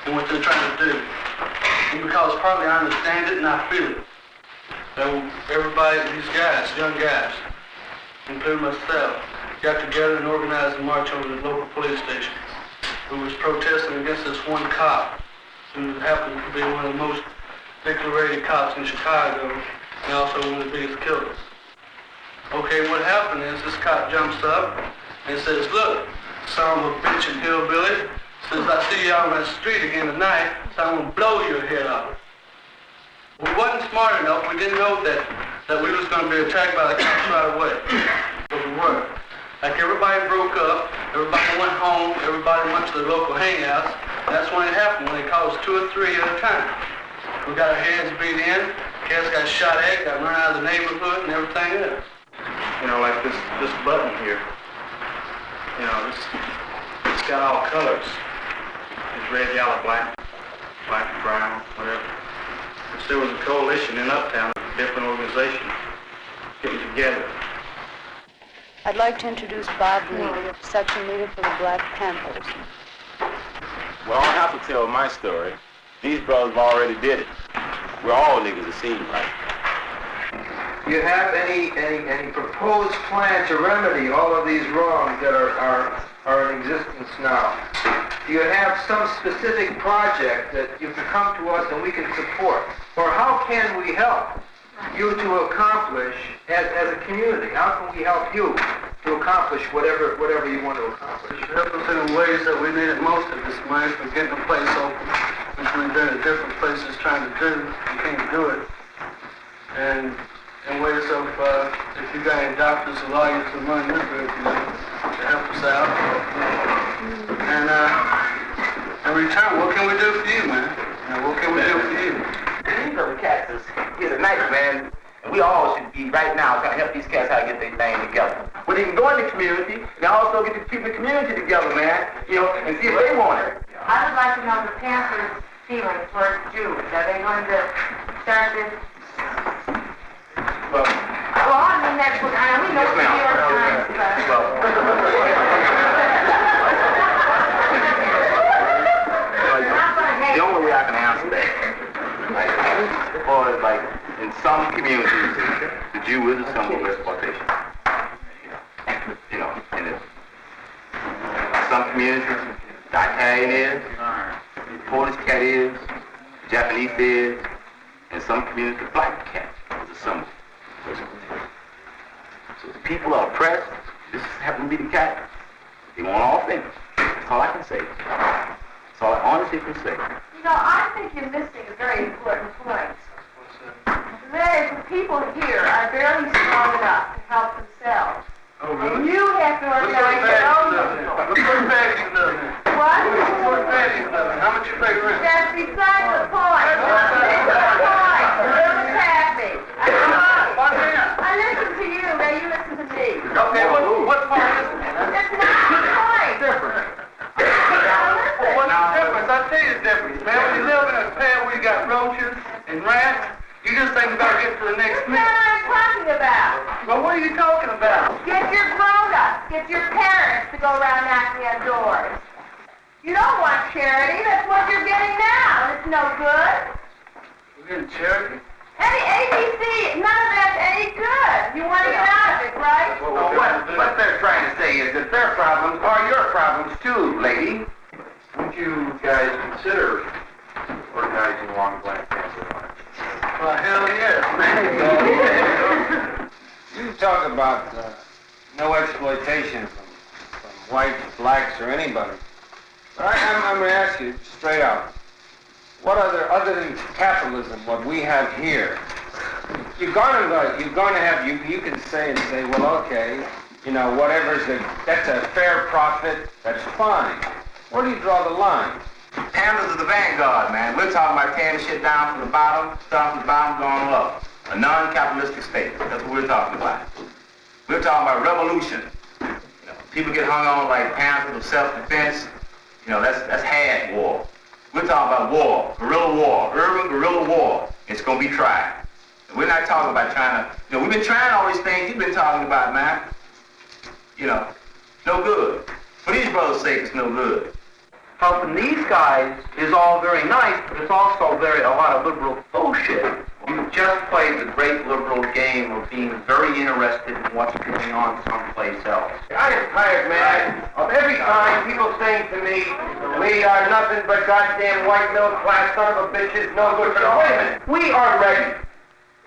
and what they're trying to do. And because partly I understand it and I feel it. So everybody, these guys, young guys, including myself, got together and organized a march over the local police station who was protesting against this one cop who happened to be one of the most victory-rated cops in Chicago and also one of the biggest killers. Okay, what happened is this cop jumps up and says, look, son of a bitch and hillbilly, says I see you out on that street again tonight, so I'm gonna blow your head off. We wasn't smart enough, we didn't know that we was gonna be attacked by the cops right away. But we were. Like everybody broke up, everybody went home, everybody went to the local hangouts. That's when it happened, when they called us 2 or 3 at a time. We got our heads beat in, cats got shot at, got run out of the neighborhood and everything else. You know, like this button here. You know, it's got all colors. It's red, yellow, black, brown, whatever. If there was a coalition in Uptown of different organizations getting together. I'd like to introduce Bob Lee, section leader for the Black Panthers. Well, I don't have to tell my story. These brothers already did it. We're all niggas that seem right. Do you have any proposed plan to remedy all of these wrongs that are in existence now? Do you have some specific project that you can come to us and we can support? Or how can we help you to accomplish as a community? How can we help you to accomplish whatever you want to accomplish? You help us in the ways that we needed most at this moment for getting the place open, which we've been at different places trying to do. We can't do it. And in ways of, if you got any doctors or lawyers or money in your group, to help us out. And in return, what can we do for you, man? What can we do for you? These other cats is here tonight, man. And we all should be right now trying to help these cats how to get their thing together. Well, they can go in the community and also get to keep the community together, man. You know, and see if they want it. I would like to know the Panthers' feelings towards Jews. Are they going to start this? Well, I mean, that's what we know the New York Times. The only way I can answer that, like, as far as like in some communities, the Jew is a symbol of exploitation. You know, and in some communities, the Italian is, the Polish cat is, the Japanese is, and some communities, the black cat is a symbol. So the people are oppressed. This happens to be the cat. They want all things. That's all I can say. That's all I honestly can say. You know, I think you're missing a very important point. That is, the people here are barely strong enough to help themselves. Oh, really? And you have to organize your own people. What bag you live in? What? What bag you live in? How much you pay rent? That's beside the point. It's the point. You're happy. I listen to you, now you listen to me. Okay, what part is it? It's not the point. Different. What's the difference? I'll tell you the difference, man. When you live in a pad where you got roaches and rats, you just think about getting to the next That's meal. not what I'm talking about. Well, what are you talking about? Get your grown-ups, get your parents to go around knocking on doors. You don't want charity, that's what you're getting now. It's no good. We're getting charity? Any ABC, none of that's any good. You want to get out of it, right? What they're trying to say is that their problems are your problems too, lady. Would you guys consider organizing along Black Panther March? Well, hell yes, man. You talk about no exploitation from whites, blacks, or anybody. But I'm going to ask you straight out. What other than capitalism, what we have here, you can say, well, okay, you know, that's a fair profit, that's fine. Where do you draw the line? Panthers is the vanguard, man. We're talking about tearing the shit down from the bottom, starting from the bottom, going up. A non-capitalistic state. That's what we're talking about. We're talking about revolution. You know, people get hung on like Panthers of self-defense. You know, that's hard war. We're talking about war, guerrilla war, urban guerrilla war. It's going to be tried. We're not talking about trying to, we've been trying all these things you've been talking about, man. You know, no good. For these brothers' sake, it's no good. Helping these guys is all very nice, but it's also a lot of liberal bullshit. You just played the great liberal game of being very interested in what's going on someplace else. I am tired, man, of every time people saying to me, we are nothing but goddamn white middle class son of a bitches, no good for the... Wait a minute. We are ready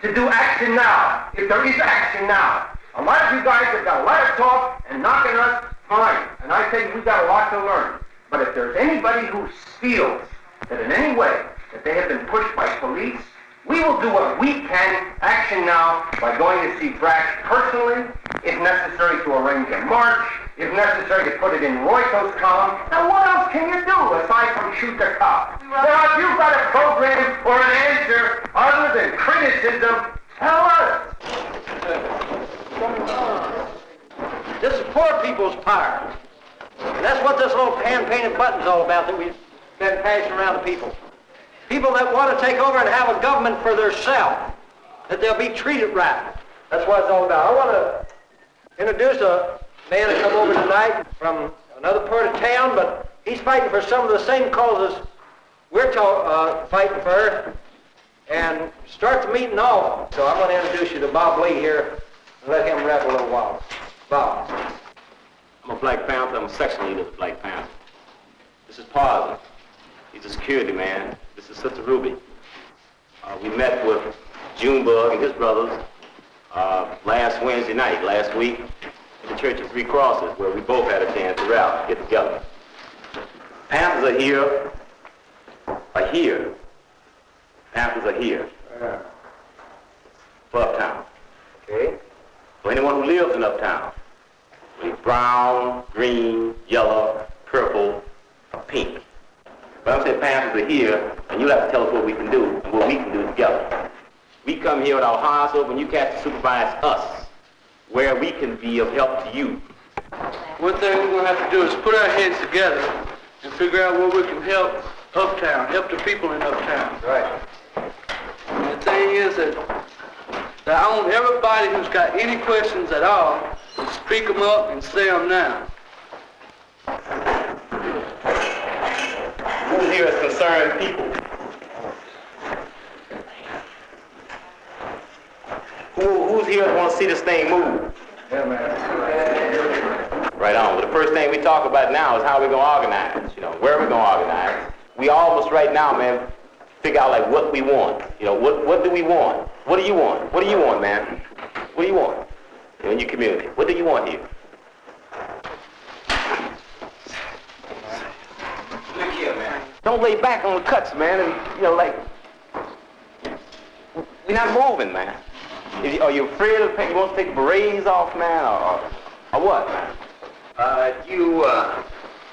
to do action now, if there is action now. A lot of you guys have got a lot of talk and knocking us, fine. And I think we've got a lot to learn. But if there's anybody who feels that in any way that they have been pushed by police, we will do what we can, action now, by going to see Brash personally, if necessary to arrange a march, if necessary to put it in Royco's column. Now what else can you do aside from shoot the cop? Now if you've got a program or an answer other than criticism, tell us. This is poor people's power. And that's what this little hand-painted button's all about that we've been passing around to people. People that want to take over and have a government for themselves, that they'll be treated right. That's what it's all about. I want to introduce a man that come over tonight from another part of town, but he's fighting for some of the same causes we're fighting for, and start the meeting off. So I'm going to introduce you to Bob Lee here and let him rap a little while. Bob. I'm a Black Panther. I'm a section leader of the Black Panther. This is Parsley. He's a security man. This is Sister Ruby. We met with Junebug and his brothers last Wednesday night, last week, at the Church of Three Crosses, where we both had a chance to rally, get together. Panthers are here. Panthers are here. For Uptown. Okay? For anyone who lives in Uptown. Brown, green, yellow, purple, or pink. But I'm saying Panthers are here, and you'll have to tell us what we can do and what we can do together. We come here with our hands open, you cats to supervise us, where we can be of help to you. One thing we're going to have to do is put our heads together and figure out where we can help Uptown, help the people in Uptown. Right. And the thing is that I want everybody who's got any questions at all to speak them up and say them now. Who's here as concerned people? Who's here that wants to see this thing move? Yeah, man. Right on. Well, the first thing we talk about now is how we're going to organize. You know, where are we going to organize? We almost right now, man, figure out like what we want. You know, what do we want? What do you want? What do you want, man? What do you want in your community? What do you want here? Look here, man. Don't lay back on the cuts, man. And, you know, like, we're not moving, man. Are you afraid of you want to take the berets off, man, or what? You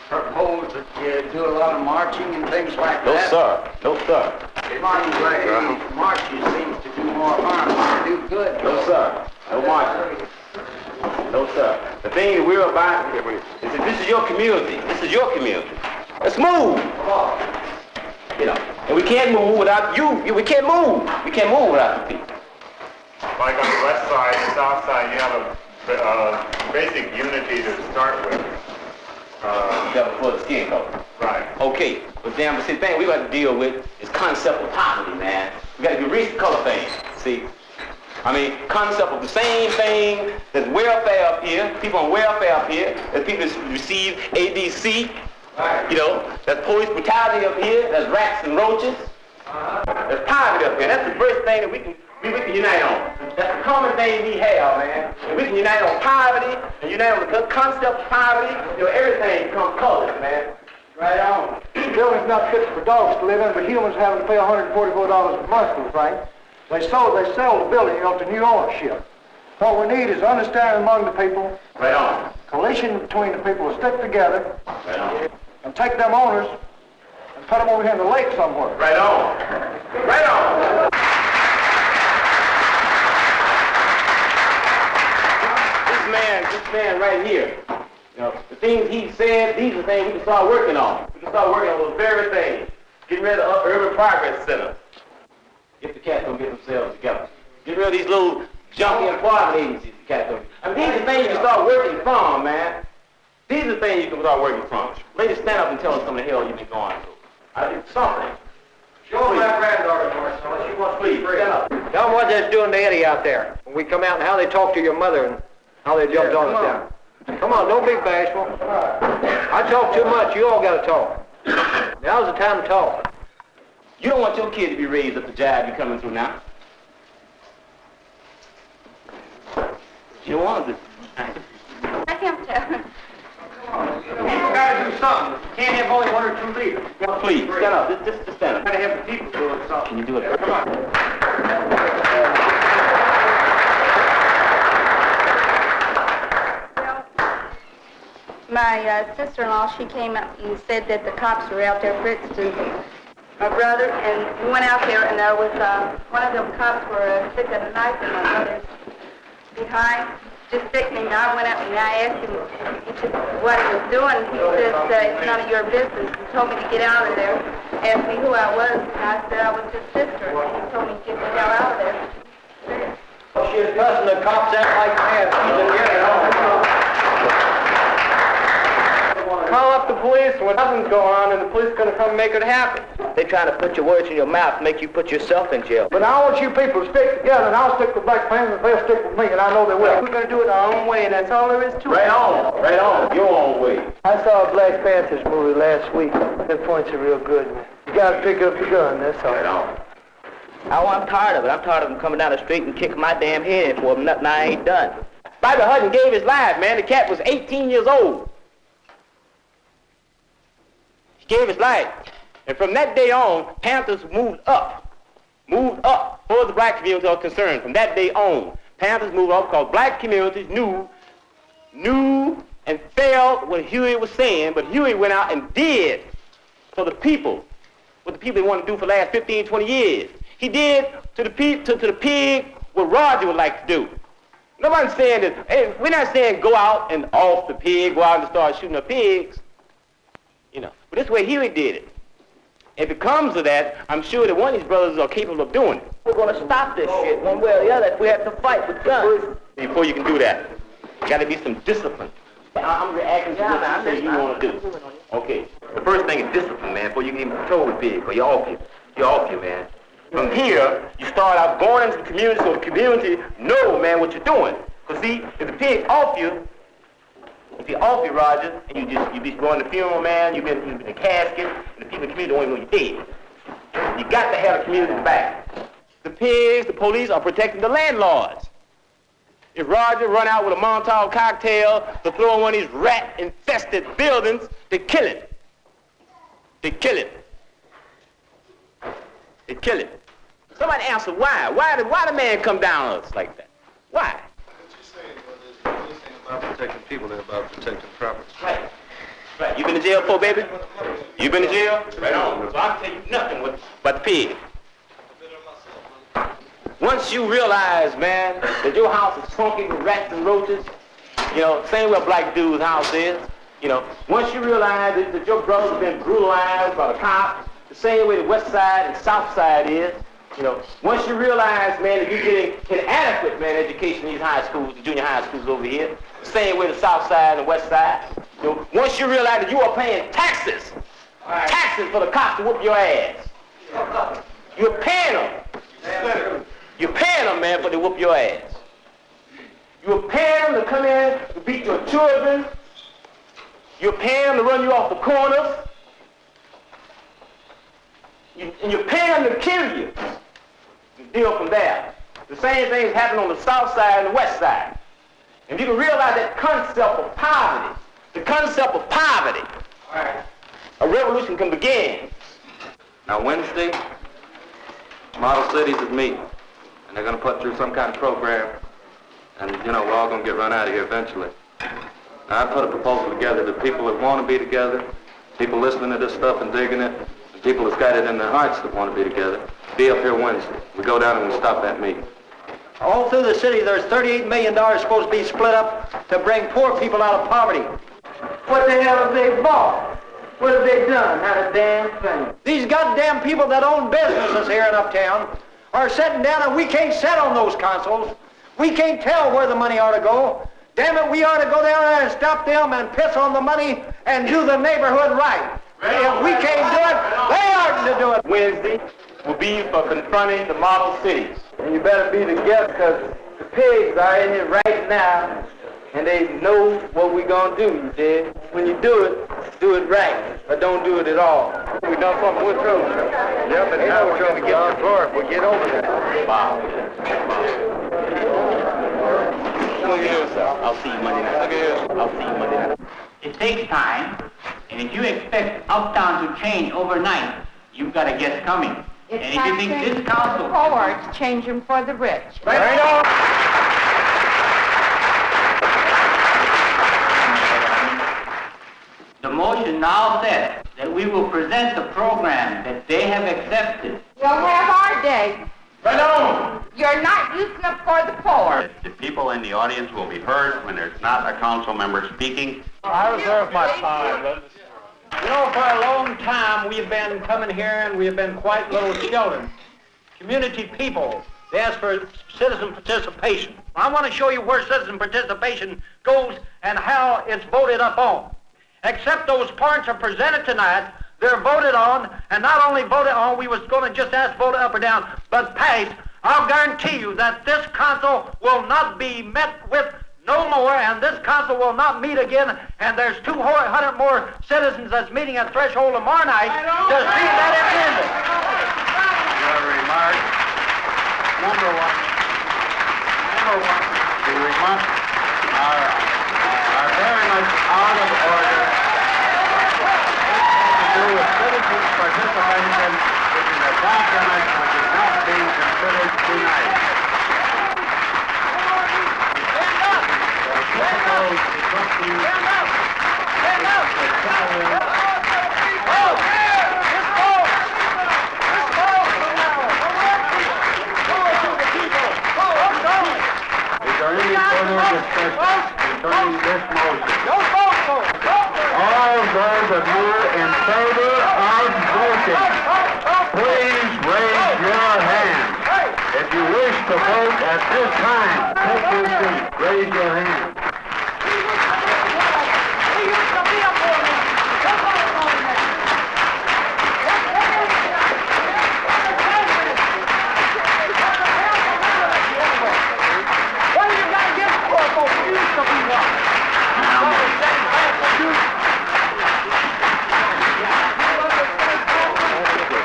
propose that you do a lot of marching and things like No, that? sir. No, sir. It seems like marching seems to do more harm than to do good. No, sir. No marching. No, sir. The thing that we're about is that this is your community. This is your community. Let's move. You know, and we can't move without you. We can't move. We can't move without the people. Like on the west side and south side, you have a basic unity to start with. For the skin color. Right. Okay, but damn, the thing we got to deal with is concept of poverty, man. We got to erase the color thing. See, I mean, concept of the same thing. There's welfare up here, people on welfare up here. There's people that receive ADC. Right. You know, there's police brutality up here. There's rats and roaches. There's poverty up here. That's the first thing that we can unite on. That's the common thing we have, man. And we can unite on poverty, and unite on the concept of poverty. You know, everything becomes colored, man. Right on. The building's not fit for dogs to live in, but humans having to pay $144 a month, right? They sell the building, to new ownership. What we need is understanding among the people. Right on. Coalition between the people to stick together. Right on. And take them owners and put them over here in the lake somewhere. Right on. Right on. This man right here, you know, the things he said, these are the things we can start working on. We can start working on those very things. Get rid of the Urban Progress Center. If the cats don't get themselves together. Get rid of these little junky employment agencies the cats don't. I mean, these are things you can start working from, man. These are things you can start working from. Lady, stand up and tell us some of the hell you've been going through. Something. Show my granddaughter, Marcella. She wants to be free. Stand up. Tell them what they're doing to Eddie out there. When we come out and how they talk to your mother and how they jumped on us down. Come on, don't be bashful. I talk too much. You all got to talk. Now's the time to talk. You don't want your kid to be raised up the jive you're coming through now. You don't want to. I can't tell. You gotta do something. You can't have only 1 or 2 leaders. Please, stand up. Just stand up. You gotta have the people doing something. Can you do it? Come on. My sister-in-law, she came up and said that the cops were out there fritzing my brother, and we went out there, and there was one of them cops were sticking a knife in my brother's behind, just sickening. I went up and I asked him what he was doing. He said, it's none of your business. He told me to get out of there. Asked me who I was, and I said I was his sister. And he told me to get the hell out of there. She was cussing the cops out like mad. She didn't get it on. Call up the police when nothing's going on, and the police are going to come and make it happen. They're trying to put your words in your mouth, make you put yourself in jail. But I want you people to stick together, and I'll stick with Black Panthers, and they'll stick with me, and I know they will. We're going to do it our own way, and that's all there is to it. Right on, your own way. I saw a Black Panthers movie last week. That points are real good. You got to pick up the gun, that's all. Right on. Oh, I'm tired of it. I'm tired of them coming down the street and kicking my damn head in for nothing I ain't done. Bobby Hutton gave his life, man. The cat was 18 years old. He gave his life. And from that day on, Panthers moved up for the black community are concerned. From that day on, Panthers moved up because black communities knew and felt what Huey was saying, but Huey went out and did for the people what the people wanted to do for the last 15, 20 years. He did to the pig what Roger would like to do. Nobody's saying that, hey, we're not saying go out and off the pig, go out and start shooting the pigs. You know, but this way Huey did it. If it comes to that, I'm sure that one of these brothers are capable of doing it. We're going to stop this shit one way or the other if we have to fight with guns. Before you can do that, got to be some discipline. I'm reacting to what you say you want to do. Okay, the first thing is discipline, man, before you can even control the pig, or you're off you, man. From here, you start out going into the community so the community know, man, what you're doing. Because see, if the pig's off you, Roger, and you be going to the funeral, man, you've been in the casket, and the people in the community don't even know you're dead. You got to have the community back. The pigs, the police are protecting the landlords. If Roger run out with a Molotov cocktail to throw in one of these rat-infested buildings, they kill him. They kill him. They kill him. Somebody answer why? Why the man come down on us like that? Why? About protecting people, they're about protecting property. Right. Right. You been to jail before, baby? You been to jail? Right on. So I'll tell you nothing about the pig. Once you realize, man, that your house is funky with rats and roaches, you know, same way a black dude's house is, you know, once you realize that your brother's been brutalized by the cops, the same way the west side and south side is, you know, once you realize, man, that you're getting inadequate, man, education in these high schools, the junior high schools over here, the same way the south side and the west side, you know, once you realize that you are paying taxes for the cops to whoop your ass. You're paying them. You're paying them, man, for to whoop your ass. You're paying them to come in to beat your children. You're paying them to run you off the corners. And you're paying them to kill you. Deal from there. The same thing is happening on the south side and the west side. And if you can realize that concept of poverty, a revolution can begin. Now Wednesday, model cities is meeting, and they're going to put through some kind of program, and you know, we're all going to get run out of here eventually. Now I put a proposal together that people that want to be together, people listening to this stuff and digging it, and people that's got it in their hearts that want to be together, be up here Wednesday. We go down and we stop that meeting. All through the city, there's $38 million supposed to be split up to bring poor people out of poverty. What the hell have they bought? What have they done? Not a damn thing. These goddamn people that own businesses here in Uptown are sitting down, and we can't sit on those consoles. We can't tell where the money ought to go. Damn it, we ought to go down there and stop them and piss on the money and do the neighborhood right. If we can't do it, they ought to do it. Wednesday will be for confronting the model cities. And you better be together because the pigs are in here right now and they know what we're going to do, you dig? When you do it right, or don't do it at all. We done something with trouble. Yep, and now we're going to get on the floor if we get over that. Wow. Look at here, sir. I'll see you Monday night. Look at here. I'll see you Monday night. It takes time, and if you expect uptown to change overnight, you've got a guess coming. It's and if you think this council... the poor, it's changing for the rich. Right on! The motion now says that we will present the program that they have accepted. We'll have our day. Right on! You're not using up for the poor. The people in the audience will be heard when there's not a council member speaking. I reserve my time. You know, for a long time, we've been coming here and we've been quite little children. Community people. They ask for citizen participation. I want to show you where citizen participation goes and how it's voted up on. Except those points are presented tonight, they're voted on, and not only voted on, we was going to just ask voted up or down, but passed. I'll guarantee you that this council will not be met with no more, and this council will not meet again, and there's 200 more citizens that's meeting at Threshold tomorrow night to see that it's ended. Your remark. Number one. The remarks are very much out of order. To do with citizens' participation, which is a document which is not being considered tonight. Is there any further discussion concerning this motion? All those of you in favor of voting, please raise your hand. If you wish to vote at this time, take your seat. Raise your hand.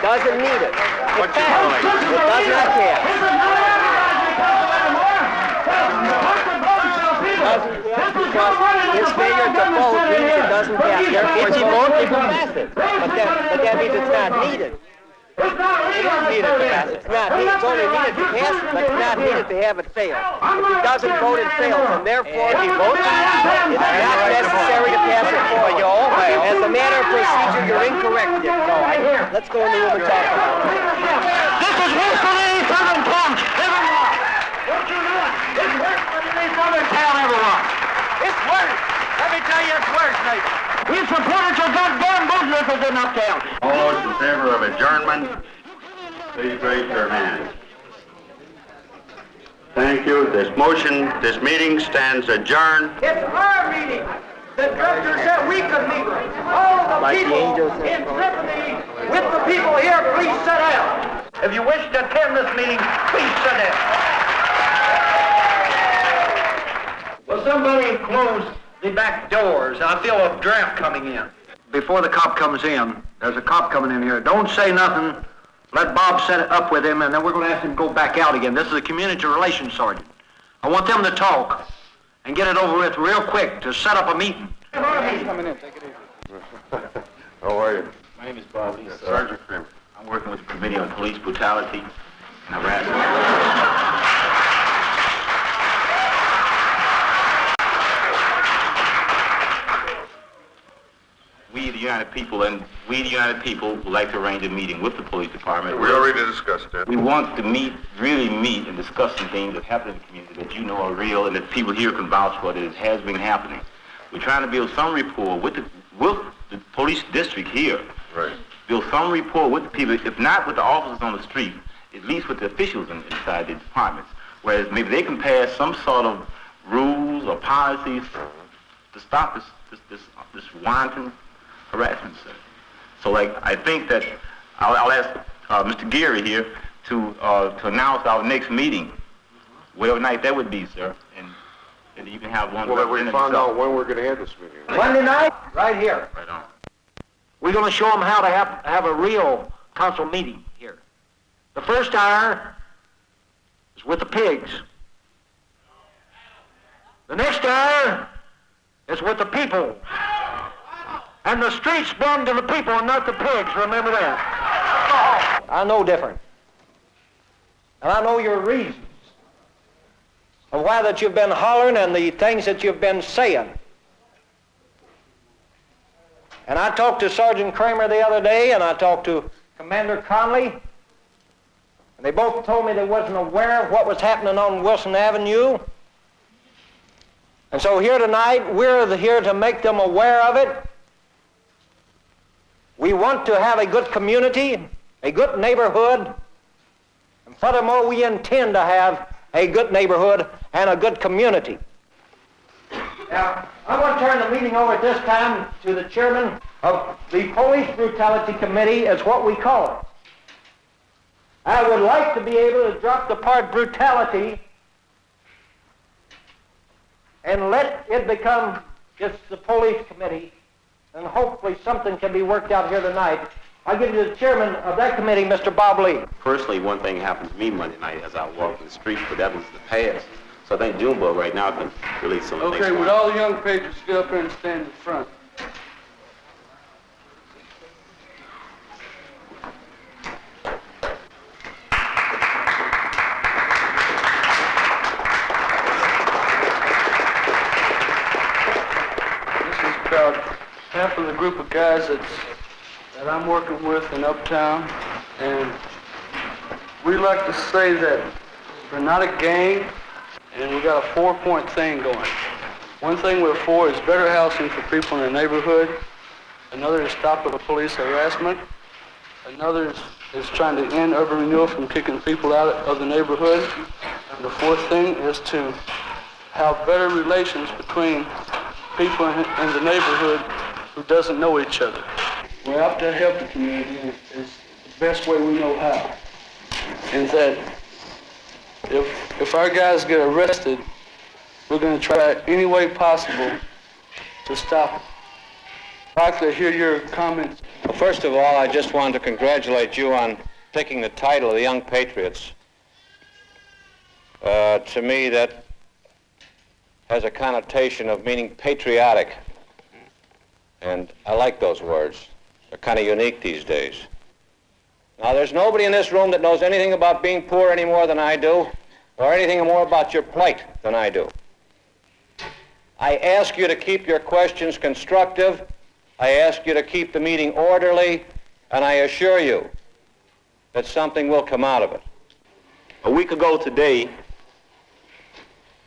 Doesn't need it. It does not care. His failure to vote means it doesn't pass. Therefore, if he votes, it will pass it. But that means it's not needed. It is needed to pass it. It's not needed. It's only needed to pass it, but it's not needed to have it fail. If he doesn't vote, it fails. And therefore, if he votes, it's not necessary to pass it for you. As a matter of procedure, you're incorrect, Dick. No, let's go in the room and talk about it. This is worse than any southern town, everyone. Don't you know it? It's worse than any southern town, everyone. It's worse. Let me tell you, it's worse, neighbor. We supported your goddamn business in uptown. All those in favor of adjournment, please raise your hand. Thank you. This meeting stands adjourned. It's our meeting. The director said we could meet. All the people in sympathy with the people here, please sit down. If you wish to attend this meeting, please sit down. Will somebody close the back doors? I feel a draft coming in. Before the cop comes in, there's a cop coming in here. Don't say nothing. Let Bob set it up with him, and then we're going to ask him to go back out again. This is a community relations sergeant. I want them to talk and get it over with real quick to set up a meeting. Coming in, take it easy. How are you? My name is Bob Lee, Sergeant Kramer. I'm working with the Committee on Police Brutality and Harassment. We, the United People, would like to arrange a meeting with the police department. We already discussed that. We want to really meet and discuss some things that happen in the community that you know are real and that people here can vouch for that it has been happening. We're trying to build some rapport with the police district here. Right. Build some rapport with the people, if not with the officers on the street, at least with the officials inside the departments. Whereas maybe they can pass some sort of rules or policies to stop this wanton harassment, sir. So, like, I think that I'll ask Mr. Geary here to announce our next meeting, whatever night that would be, sir, and even have one. Well, we found out when we're going to have this meeting. Monday night, right here. Right on. We're going to show them how to have a real council meeting here. The first hour is with the pigs. The next hour is with the people. And the streets belong to the people and not the pigs, remember that. I know different. And I know your reasons of why that you've been hollering and the things that you've been saying. And I talked to Sergeant Kramer the other day, and I talked to Commander Conley, and they both told me they wasn't aware of what was happening on Wilson Avenue. And so here tonight, we're here to make them aware of it. We want to have a good community, a good neighborhood, and furthermore, we intend to have a good neighborhood and a good community. Now, I want to turn the meeting over at this time to the chairman of the Police Brutality Committee, as what we call it. I would like to be able to drop the part brutality and let it become just the police committee, and hopefully something can be worked out here tonight. I'll give you the chairman of that committee, Mr. Bob Lee. Personally, one thing happened to me Monday night as I walked the street, but that was the past. So I think Junebug right now can release some of the Okay, things. would all the young patriots get up here and stand in front? This is about half of the group of guys that I'm working with in Uptown, and we like to say that we're not a gang, and we got a 4-point thing going. One thing we're for is better housing for people in the neighborhood. Another is stopping police harassment. Another is trying to end urban renewal from kicking people out of the neighborhood. And the fourth thing is to have better relations between people in the neighborhood who doesn't know each other. We're out to help the community is the best way we know how. And that if our guys get arrested, we're going to try any way possible to stop it. I'd like to hear your comments. Well, first of all, I just wanted to congratulate you on picking the title of the Young Patriots. To me, that has a connotation of meaning patriotic. And I like those words. They're kind of unique these days. Now, there's nobody in this room that knows anything about being poor any more than I do, or anything more about your plight than I do. I ask you to keep your questions constructive. I ask you to keep the meeting orderly, and I assure you that something will come out of it. A week ago today,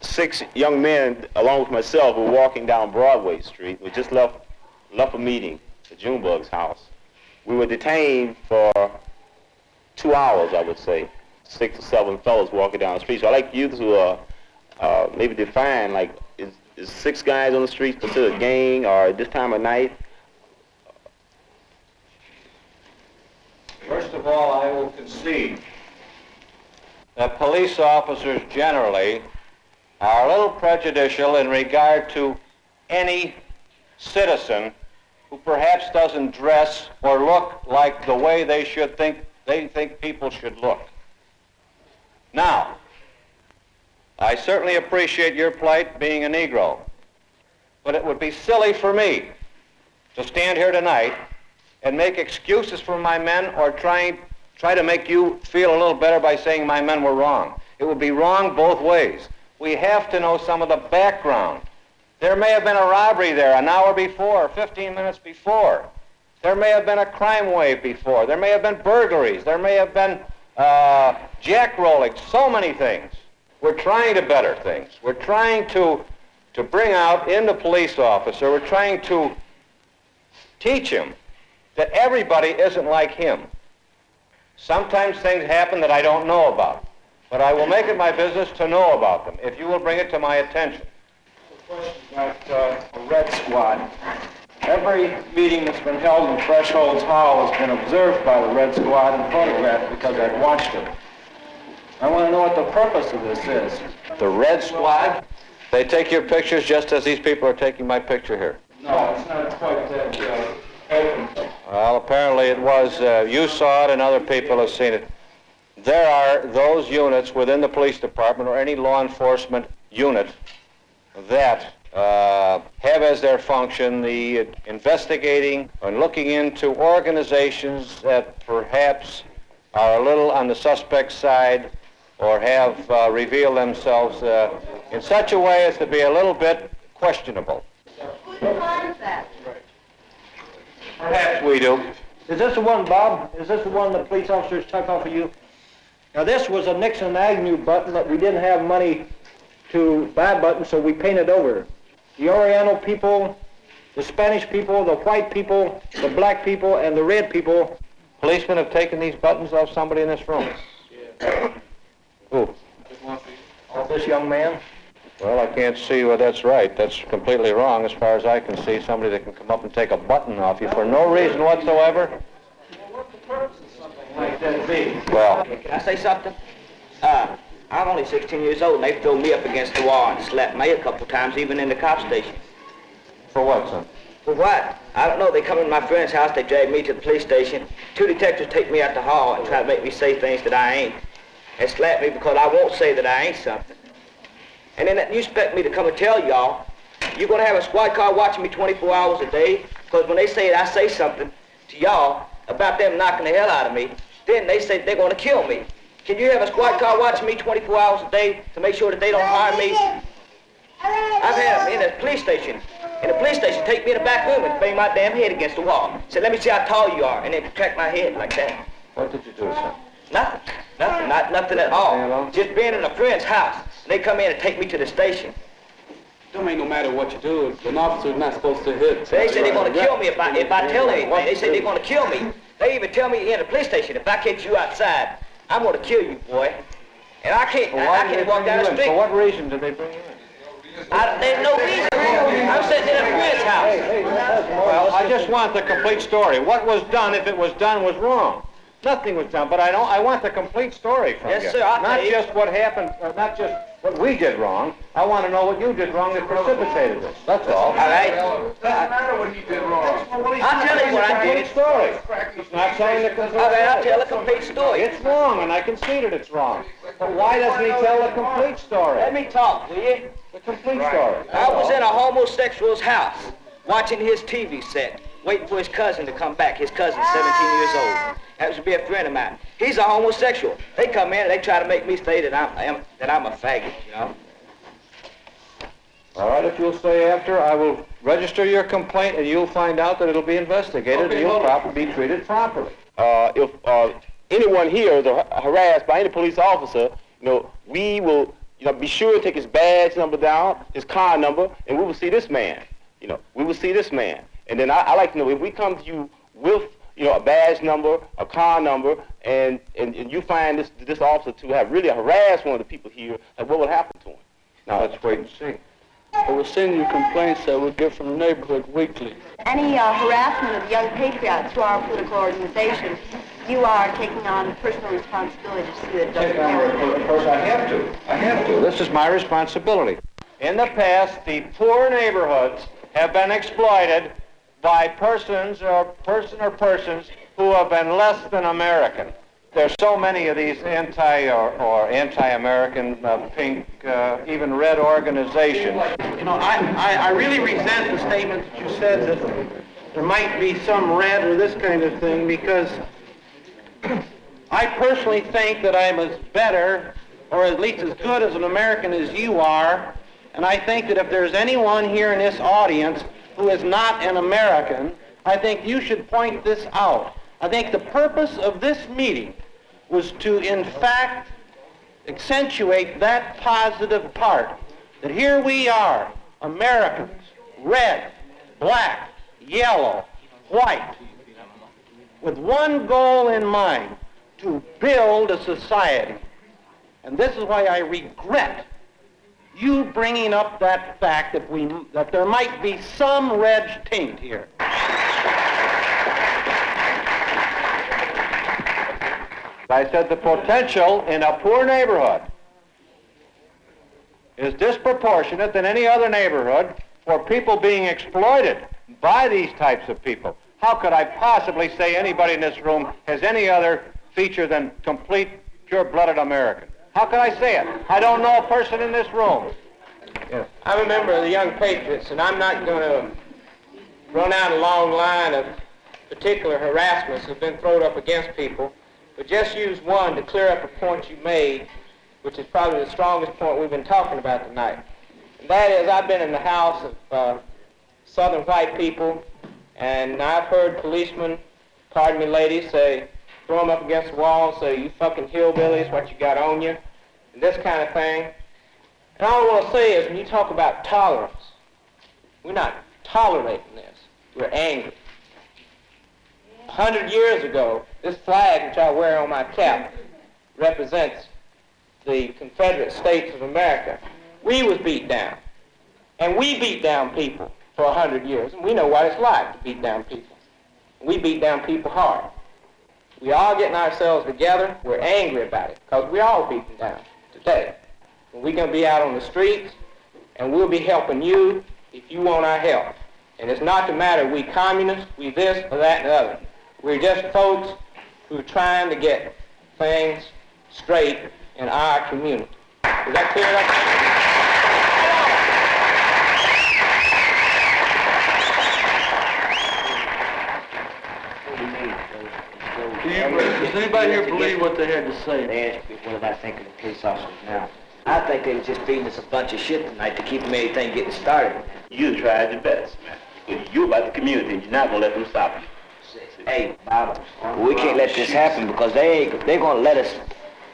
6 young men, along with myself, were walking down Broadway Street. We just left a meeting at Junebug's house. We were detained for 2 hours, I would say. 6 or 7 fellows walking down the street. So I'd like you to maybe define, like, is 6 guys on the street considered a gang, or at this time of night? First of all, I will concede that police officers generally are a little prejudicial in regard to any citizen who perhaps doesn't dress or look like the way they think people should look. Now, I certainly appreciate your plight being a Negro, but it would be silly for me to stand here tonight and make excuses for my men or try to make you feel a little better by saying my men were wrong. It would be wrong both ways. We have to know some of the background. There may have been a robbery there an hour before, 15 minutes before. There may have been a crime wave before. There may have been burglaries. There may have been jackrolling, so many things. We're trying to better things. We're trying to bring out in the police officer, we're trying to teach him that everybody isn't like him. Sometimes things happen that I don't know about. but I will make it my business to know about them, if you will bring it to my attention. About a Red Squad. Every meeting that's been held in Thresholds Hall has been observed by the Red Squad and photographed because I've watched it. I want to know what the purpose of this is. The Red Squad? They take your pictures just as these people are taking my picture here. No, it's not quite that open. Well, apparently it was. You saw it and other people have seen it. There are those units within the police department or any law enforcement unit that have as their function the investigating and looking into organizations that perhaps are a little on the suspect side or have revealed themselves in such a way as to be a little bit questionable. Who defines that? Perhaps we do. Is this the one, Bob? Is this the one the police officers took off of you? Now, this was a Nixon Agnew button, but we didn't have money to buy buttons, so we painted over. The Oriental people, the Spanish people, the white people, the black people, and the red people. Policemen have taken these buttons off somebody in this room. Yeah. Who? This young man? Well, I can't see where that's right. That's completely wrong as far as I can see. Somebody that can come up and take a button off you for no reason whatsoever. What's the purpose of something like that be? Well, Can I say something? I'm only 16 years old, and they threw me up against the wall and slapped me a couple times, even in the cop station. for what, son? For what? I don't know. They come in my friend's house, they drag me to the police station. 2 detectives take me out the hall and try to make me say things that I ain't. And slap me because I won't say that I ain't something. And then you expect me to come and tell y'all, you're going to have a squad car watching me 24 hours a day? Because when they say that I say something to y'all about them knocking the hell out of me, then they say they're going to kill me. Can you have a squad car watching me 24 hours a day to make sure that they don't harm me? I've had them in the police station. In the police station, take me in the back room and bang my damn head against the wall. Say, let me see how tall you are, and then crack my head like that. What did you do, son? Nothing. Nothing at all. Just being in a friend's house. And they come in and take me to the station. Don't make no matter what you do. An officer's not supposed to hit. They say they're going to kill me if I tell anything. They say they're going to kill me. They even tell me in the police station, if I catch you outside, I'm going to kill you, boy. And I can't walk down the street. For what reason did they bring you in? There's no reason. I'm sitting in a friend's house. Well, I just want the complete story. What was done, if it was done, was wrong. Nothing was done, but I want the complete story from you. Yes, sir, I'll not tell you. just what happened, not just what we did wrong. I want to know what you did wrong that precipitated this. That's all. All right. Doesn't matter what he did wrong. I'll tell you what I did. Story. He's not telling the complete story. All right, I'll tell a complete story. It's wrong, and I conceded it's wrong. But why doesn't he tell the complete story? Let me talk, will you? The complete story. I was in a homosexual's house, watching his TV set, waiting for his cousin to come back. His cousin's 17 years old. Happens to be a friend of mine. He's a homosexual. They come in and they try to make me say that I'm a faggot, you know. All right, if you'll stay after, I will register your complaint, and you'll find out that it'll be investigated, and you'll be treated properly. If anyone here is harassed by any police officer, we will, be sure to take his badge number down, his car number, and we will see this man. We will see this man. And then I like to know if we come to you with, a badge number, a car number, and you find this officer to have really harassed one of the people here, like what will happen to him? Now let's wait and see. We'll send you complaints that we get from the neighborhood weekly. Any harassment of young patriots through our political organization, you are taking on personal responsibility to see that it doesn't happen. Of course, I have to. This is my responsibility. In the past, the poor neighborhoods have been exploited by persons who have been less than American. There's so many of these anti-American, pink, even red organizations. I really resent the statement that you said that there might be some red or this kind of thing, because I personally think that I'm as better, or at least as good as an American as you are, and I think that if there's anyone here in this audience who is not an American, I think you should point this out. I think the purpose of this meeting was to, in fact, accentuate that positive part, that here we are, Americans, red, black, yellow, white, with one goal in mind, to build a society And this is why I regret you bringing up that fact that there might be some Reg taint here. I said the potential in a poor neighborhood is disproportionate than any other neighborhood for people being exploited by these types of people. How could I possibly say anybody in this room has any other feature than complete, pure-blooded American? How could I say it? I don't know a person in this room. Yes. I remember the Young Patriots, and I'm not going to run out a long line of particular harassments that have been thrown up against people, but just use one to clear up a point you made, which is probably the strongest point we've been talking about tonight. And that is, I've been in the house of Southern white people, and I've heard policemen, pardon me ladies, say, throw them up against the wall and say, you fucking hillbillies, what you got on you, and this kind of thing. And all I want to say is, when you talk about tolerance, we're not tolerating this, we're angry. 100 years ago, this flag, which I wear on my cap, represents the Confederate States of America. We was beat down, and we beat down people for 100 years, and we know what it's like to beat down people. We beat down people hard. We all getting ourselves together, we're angry about it, because we all beaten down today. And we're going to be out on the streets, and we'll be helping you if you want our help. And it's not the matter we communists, we this or that and the other. We're just folks who are trying to get things straight in our community. Is that clear Does anybody here believe what they had to say? They asked me what did I think of the police officers now. I think they were just feeding us a bunch of shit tonight to keep anything getting started. You tried your best, man. Because you're about the community, and you're not going to let them stop you. Hey, Bob, we can't let this happen because they're going to let us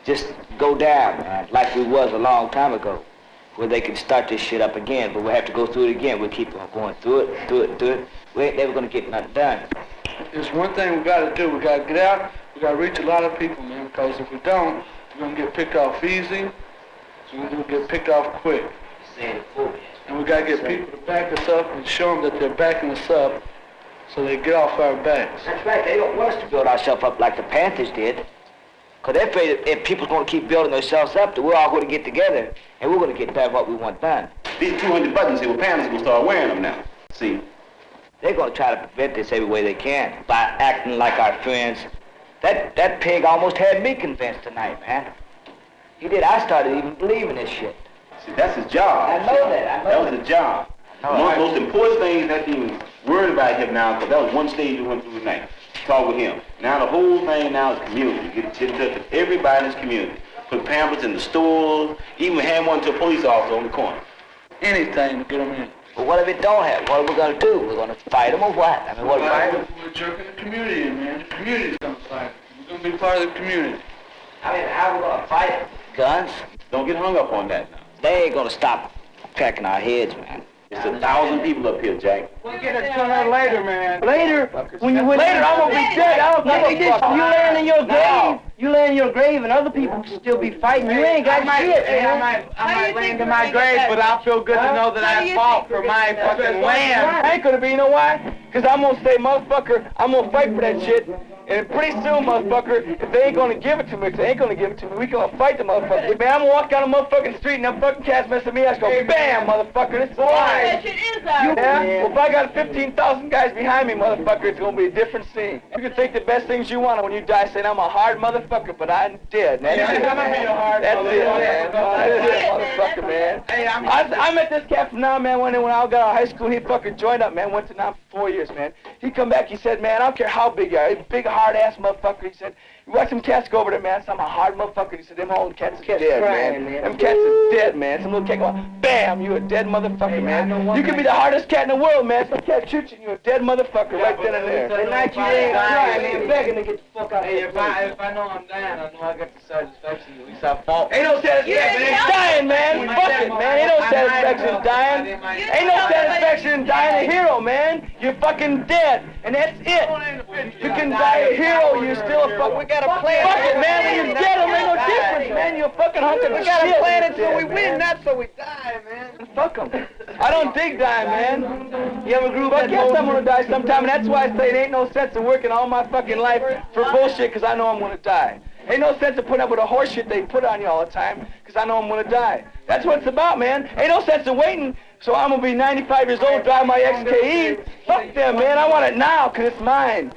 just go down like we was a long time ago, where they can start this shit up again, but we'll have to go through it again. We'll keep on going through it. We ain't never going to get nothing done. There's one thing we got to do. We got to get out. We got to reach a lot of people, man, because if we don't, we're going to get picked off easy. So we're going to get picked off quick. And we got to get people to back us up and show them that they're backing us up so they get off our backs. That's right. They don't want us to build ourselves up like the Panthers did. Because they're afraid if people's going to keep building themselves up, that we're all going to get together and we're going to get done what we want done. These 200 buttons here, well, Panthers will start wearing them now. See? They're going to try to prevent this every way they can by acting like our friends. That pig almost had me convinced tonight, man. He did. I started even believing this shit. See, that's his job. I know that. That was his job. One of the most important things that he was worried about him now, because that was one stage we went through tonight. Talk with him. Now the whole thing now is community. Get in touch with everybody in this community. Put pamphlets in the stores, even hand one to a police officer on the corner. Anything to get them in. But what if it don't happen? What are we going to do? We're going to fight them or what? I mean, what We're jerking the community in, man. The community's going to fight. We're going to be part of the community. I mean, how are we going to fight them? Guns? Don't get hung up on that now. They ain't going to stop cracking our heads, man. It's 1,000 people up here, Jack. We'll get it to her later, man. Later? When you later, I'm gonna be dead. I don't give a fuck. You laying in your grave. You lay in your grave, and other people can still be fighting. You ain't got shit, man. I might lay into my grave, but I'll feel good to know that I fought for my fucking land. I ain't gonna be, you know why? Because I'm gonna say, motherfucker, I'm gonna fight for that shit. And pretty soon, motherfucker, if they ain't gonna give it to me, if they ain't gonna give it to me, we gonna fight the motherfucker. Man, I'm gonna walk down the motherfucking street and them fucking cats mess with me. I just go, bam, motherfucker, this is live. Yeah? Well, if I got 15,000 guys behind me, motherfucker, it's gonna be a different scene. You can think the best things you want when you die, saying I'm a hard motherfucker, but I'm dead, man. I'm gonna be a hard motherfucker. That's it, motherfucker, man. Hey, I met this cat from now, man, when I got out of high school. He fucking joined up, man. Went to now for 4 years, man. He come back, he said, man, I don't care how big you are. Big, hard-ass motherfucker. He said, you watch them cats go over there, man. I'm a hard motherfucker. He said, them old cats are dead, man. Them cats are dead, man. Some little cat go, bam, you a dead motherfucker, man. You can be the hardest cat in the world, man. Some cat shoots you, you a dead motherfucker right then and there. The night you ain't crying, man, begging to get the fuck out. Hey, if I know I'm dying, I know I got the satisfaction. At least I fought. Ain't no satisfaction. It's dying, man. Fuck it, man. Ain't no satisfaction in dying. Ain't no satisfaction in dying a hero, man. You're fucking dead, and that's it. You can die a hero, you're still a fuck. We got a plan. Fuck it, man. When you're dead, it ain't no difference, man. You're a fucking hunk of shit. We gotta plan it so we win, not so we die, man. Fuck them. I don't dig dying, man. You ever grew up? Fuck yes, I'm gonna die sometime, and that's why I say it ain't no sense of working all my fucking life for bullshit, because I know I'm gonna die. Ain't no sense of putting up with the horse shit they put on you all the time, because I know I'm gonna die. That's what it's about, man. Ain't no sense of waiting, so I'm gonna be 95 years old, drive my XKE. Fuck them, man. I want it now, because it's mine.